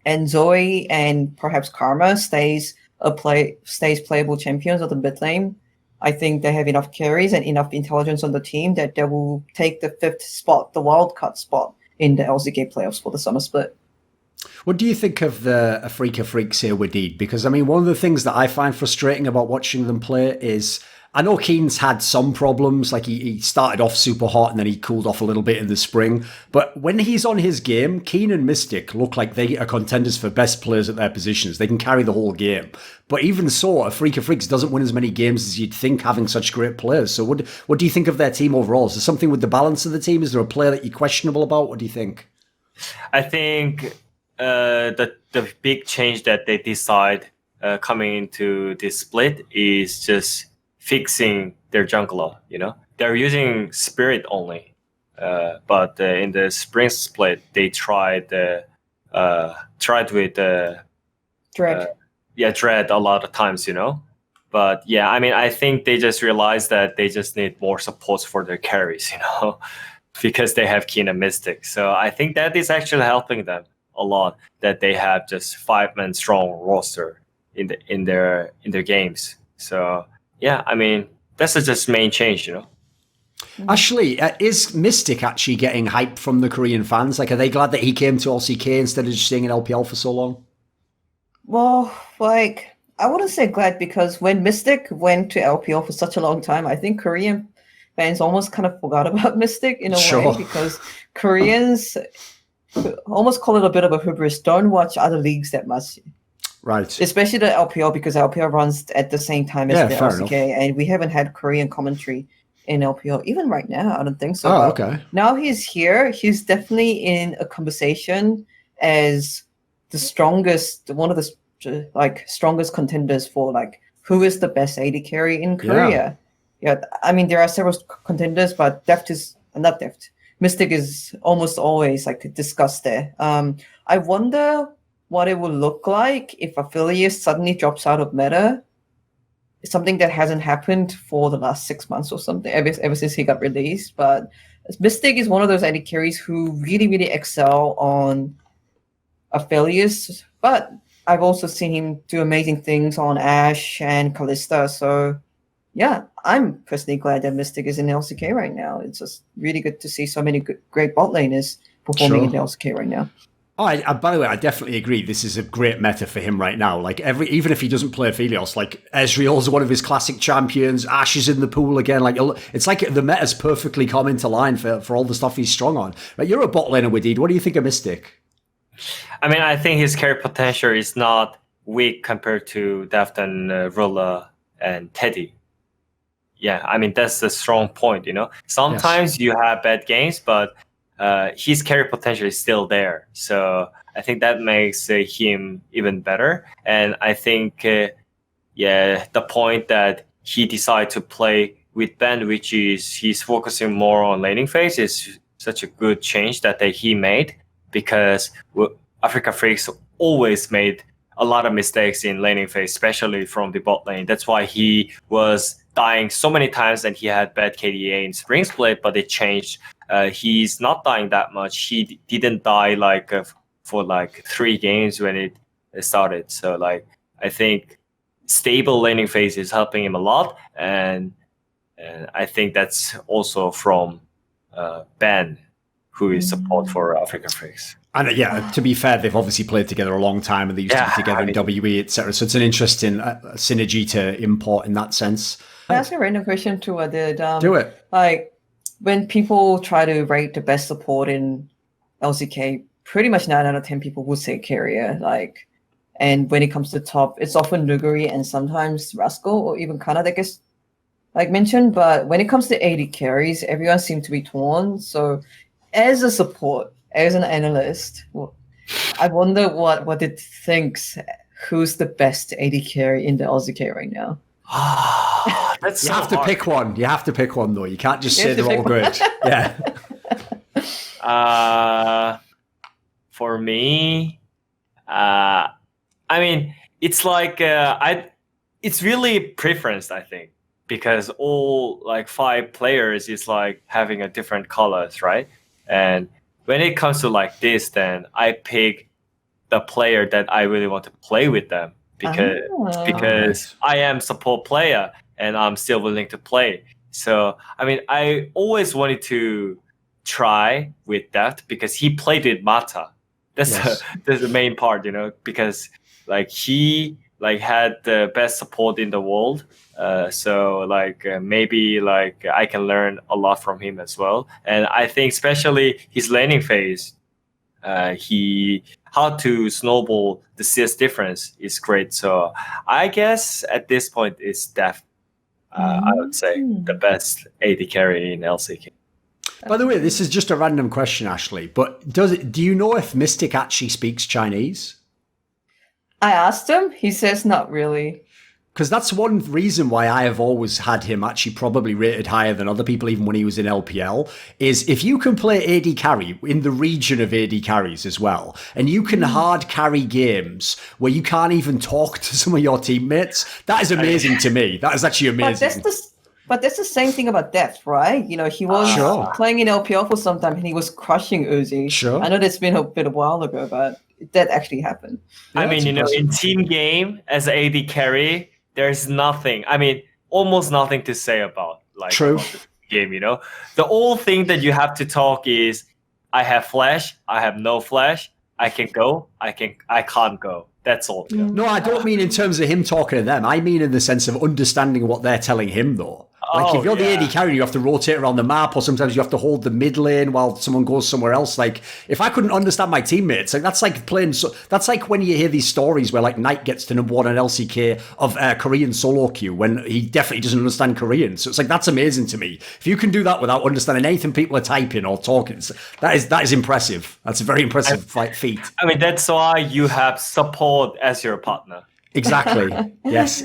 and Zoe and perhaps Karma stays playable champions of the mid lane, I think they have enough carries and enough intelligence on the team that they will take the 5th spot, the wildcard spot in the LCK playoffs for the summer split. What do you think of the Africa Freaks here, Wadid? Because, I mean, one of the things that I find frustrating about watching them play is, I know Keen's had some problems, like he started off super hot and then he cooled off a little bit in the spring. But when he's on his game, Keen and Mystic look like they are contenders for best players at their positions. They can carry the whole game. But even so, Africa Freaks doesn't win as many games as you'd think, having such great players. So what do you think of their team overall? Is there something with the balance of the team? Is there a player that you're questionable about? What do you think? I think the big change that they decide coming into this split is just fixing their jungler. They're using Spirit only, but in the spring split they tried with Dread. Dread a lot of times, but yeah, I mean, I think they just realized that they just need more supports for their carries, because they have Keen and Mystic. So I think that is actually helping them a lot, that they have just 5-man strong roster in their games. So yeah, I mean, that's just main change, you know. Actually, is Mystic actually getting hype from the Korean fans? Like, are they glad that he came to LCK instead of just staying in LPL for so long? Well, like, I wouldn't say glad, because when Mystic went to LPL for such a long time, I think Korean fans almost kind of forgot about Mystic in a way, because Koreans almost call it a bit of a hubris. Don't watch other leagues that much. Right. Especially the LPL, because LPL runs at the same time as the LCK, and we haven't had Korean commentary in LPL. Even right now, I don't think so. Oh, okay. Now he's here. He's definitely in a conversation as the strongest, one of the strongest contenders for like who is the best AD carry in Korea. Yeah, I mean there are several contenders, but Deft is not Deft. Mystic is almost always like discussed there. I wonder what it would look like if Affiliates suddenly drops out of meta. It's something that hasn't happened for the last 6 months or something, ever since he got released. But Mystic is one of those AD carries who really, really excel on Affiliates. But I've also seen him do amazing things on Ashe and Kalista. So yeah, I'm personally glad that Mystic is in LCK right now. It's just really good to see so many great bot laners performing in LCK right now. Oh, by the way, I definitely agree. This is a great meta for him right now. Like even if he doesn't play Aphelios, like Ezreal's one of his classic champions. Ashe is in the pool again. Like it's like the meta's perfectly come into line for all the stuff he's strong on. But you're a bot laner, Wadid. What do you think of Mystic? I mean, I think his carry potential is not weak compared to Deft and Rula and Teddy. Yeah, I mean that's the strong point. You know, sometimes you have bad games, but his carry potential is still there. So I think that makes him even better. And I think, the point that he decided to play with Ben, which is he's focusing more on laning phase, is such a good change that he made, because Africa Freaks always made a lot of mistakes in laning phase, especially from the bot lane. That's why he was dying so many times and he had bad KDA in Spring Split, but it changed. He's not dying that much. He didn't die for 3 games when it started. So I think stable laning phase is helping him a lot, and I think that's also from Ben, who is support for African Freaks. And to be fair, they've obviously played together a long time, and they used to be together in WE, etc. So it's an interesting synergy to import in that sense. Can I ask a random question to Wadid? Do it. Like, when people try to rate the best support in LCK, pretty much 9 out of 10 people would say carrier. And when it comes to top, it's often Nuguri and sometimes Rascal or even Kana that gets mentioned. But when it comes to AD carries, everyone seems to be torn. So as a support, as an analyst, I wonder what it thinks. Who's the best AD carry in the LCK right now? That's you have to pick one. You have to pick one, though. You can't just say they're all good. Yeah. For me, I mean, it's it's really preference, I think, because all 5 players is having a different colors, right? And when it comes to this, then I pick the player that I really want to play with them, because I am support player and I'm still willing to play. So I mean, I always wanted to try with that because he played with Mata. That's the main part, you know, because he had the best support in the world. So maybe I can learn a lot from him as well. And I think especially his laning phase, how to snowball the CS difference is great. So I guess at this point it's Deft. I would say the best AD carry in LCK. By the way, this is just a random question, Ashley, but do you know if Mystic actually speaks Chinese? I asked him. He says not really. Because that's one reason why I have always had him actually probably rated higher than other people, even when he was in LPL, is if you can play AD carry in the region of AD carries as well, and you can hard carry games where you can't even talk to some of your teammates, that is amazing to me. That is actually amazing. But that's the same thing about Death, right? You know, he was Sure. playing in LPL for some time and he was crushing Uzi. Sure. I know that's been a bit a while ago, but that actually happened. Yeah, I mean, that's you know, in impressive. team game as an AD carry, there's nothing. I mean, almost nothing to say about True. about the game. You know, the only thing that you have to talk is, I have flash, I have no flash, I can go, I can't go. That's all. You know? No, I don't mean in terms of him talking to them. I mean in the sense of understanding what they're telling him, though. Like, if you're the AD carry, you have to rotate around the map, or sometimes you have to hold the mid lane while someone goes somewhere else. Like, if I couldn't understand my teammates, like that's like playing. That's like when you hear these stories where like Knight gets to #1 on LCK of Korean solo queue when he definitely doesn't understand Korean. So it's like that's amazing to me. If you can do that without understanding anything people are typing or talking, that is impressive. That's a very impressive feat. I mean, that's why you have support as your partner. Exactly. Yes.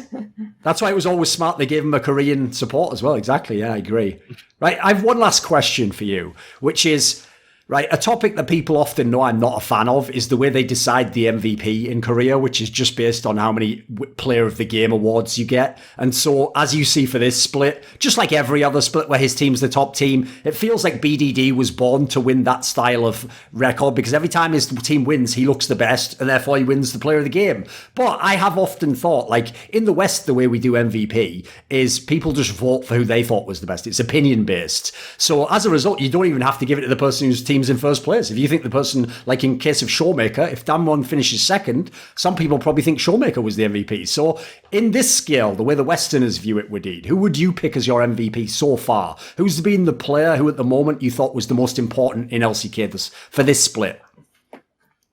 That's why it was always smart they gave him a Korean support as well. Exactly. Yeah, I agree. Right. I have one last question for you, which is, right, a topic that people often know I'm not a fan of is the way they decide the MVP in Korea, which is just based on how many player of the game awards you get. And so, as you see for this split, just like every other split where his team's the top team, it feels like BDD was born to win that style of record because every time his team wins, he looks the best and therefore he wins the player of the game. But I have often thought, like in the West, the way we do MVP is people just vote for who they thought was the best. It's opinion based. So as a result, you don't even have to give it to the person whose team's in first place. If you think the person, like in case of Showmaker, if Damwon finishes second, some people probably think Showmaker was the MVP. So in this scale, the way the Westerners view it, Wadid, who would you pick as your MVP so far? Who's been the player who at the moment you thought was the most important in LCK for this split?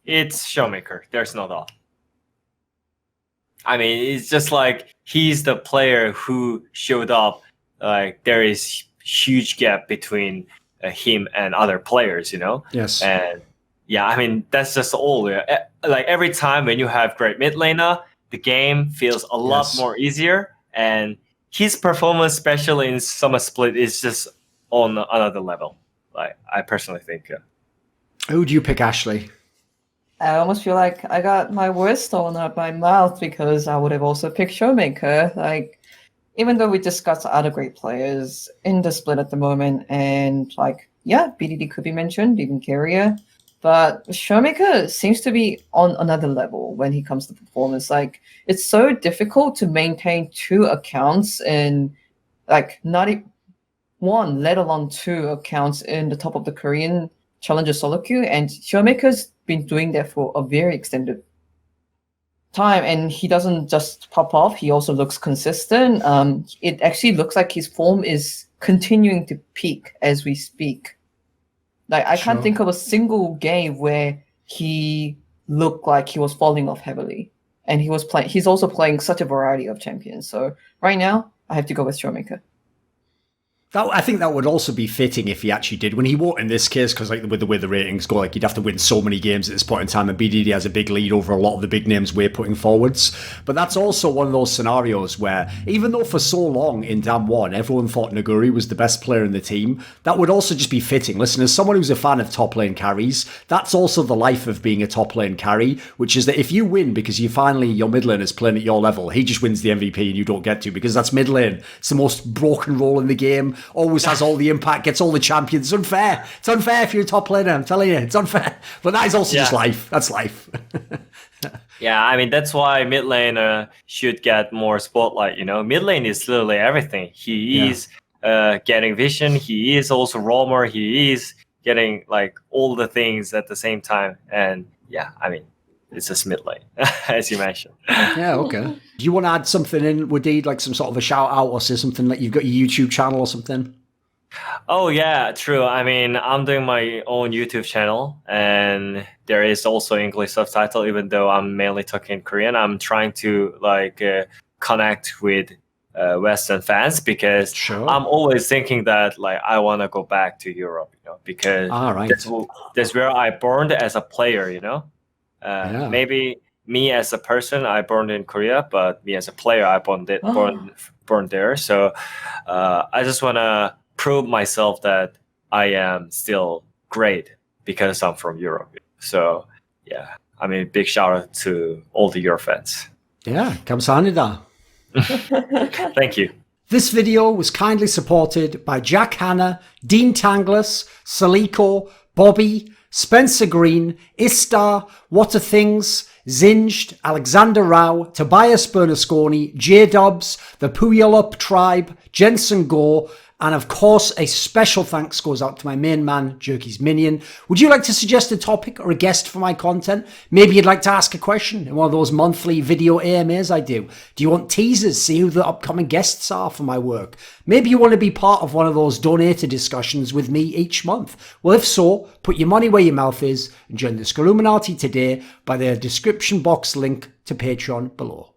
It's Showmaker. There's no doubt. I mean, it's just like he's the player who showed up. Like there is huge gap between him and other players, you know? Yes. And yeah, I mean, that's just all. Like every time when you have great mid laner, the game feels a lot more easier. And his performance, especially in Summer Split, is just on another level. Like I personally think. Who do you pick, Ashley? I almost feel like I got my words stolen out my mouth because I would have also picked Showmaker. Like, even though we discussed other great players in the split at the moment, and like, yeah, BDD could be mentioned, even Carrier, but Showmaker seems to be on another level when he comes to performance. Like, it's so difficult to maintain 2 accounts and like not one, let alone 2 accounts in the top of the Korean Challenger solo queue, and Showmaker's been doing that for a very extended time, and he doesn't just pop off, he also looks consistent. It actually looks like his form is continuing to peak as we speak. Like I can't think of a single game where he looked like he was falling off heavily, and he's also playing such a variety of champions. So right now I have to go with Showmaker. I think that would also be fitting if he actually did. When he won't in this case, because like with the way the ratings go, like he'd have to win so many games at this point in time, and BDD has a big lead over a lot of the big names we're putting forwards. But that's also one of those scenarios where, even though for so long in Dam1 everyone thought Naguri was the best player in the team, that would also just be fitting. Listen, as someone who's a fan of top lane carries, that's also the life of being a top lane carry, which is that if you win because your mid lane is playing at your level, he just wins the MVP and you don't get to, because that's mid lane. It's the most broken role in the game. Always has all the impact, gets all the champions. It's unfair. It's unfair if you're a top laner. I'm telling you, it's unfair. But that is also just life. That's life. Yeah, I mean, that's why mid lane should get more spotlight, you know? Mid lane is literally everything. He is getting vision. He is also roamer. He is getting like all the things at the same time. And yeah, I mean, it's just mid lane, as you mentioned. Yeah, okay. Do you want to add something in, Wadid, like some sort of a shout out or say something like you've got your YouTube channel or something? Oh, yeah, true. I mean, I'm doing my own YouTube channel, and there is also English subtitle, even though I'm mainly talking Korean. I'm trying to like connect with Western fans because I'm always thinking that like I want to go back to Europe, you know, because that's where I burned as a player, you know. Maybe me as a person, I burned in Korea, but me as a player, I burned there. So I just want to prove myself that I am still great because I'm from Europe. So yeah, I mean, big shout out to all the Euro fans. Yeah, 감사합니다. Thank you. This video was kindly supported by Jack Hanna, Dean Tanglis, Soliko, Bobby, Spencer Green, Istar, WhattaThings, Xinged, Alexander Rao, Tobias Bernasconi, JDubs, the Puyallup Tribe, Jensen Goh, and of course, a special thanks goes out to my main man, Jerky's Minion. Would you like to suggest a topic or a guest for my content? Maybe you'd like to ask a question in one of those monthly video AMAs I do. Do you want teasers? See who the upcoming guests are for my work? Maybe you want to be part of one of those donator discussions with me each month. Well, if so, put your money where your mouth is and join the Scrilluminati today by the description box link to Patreon below.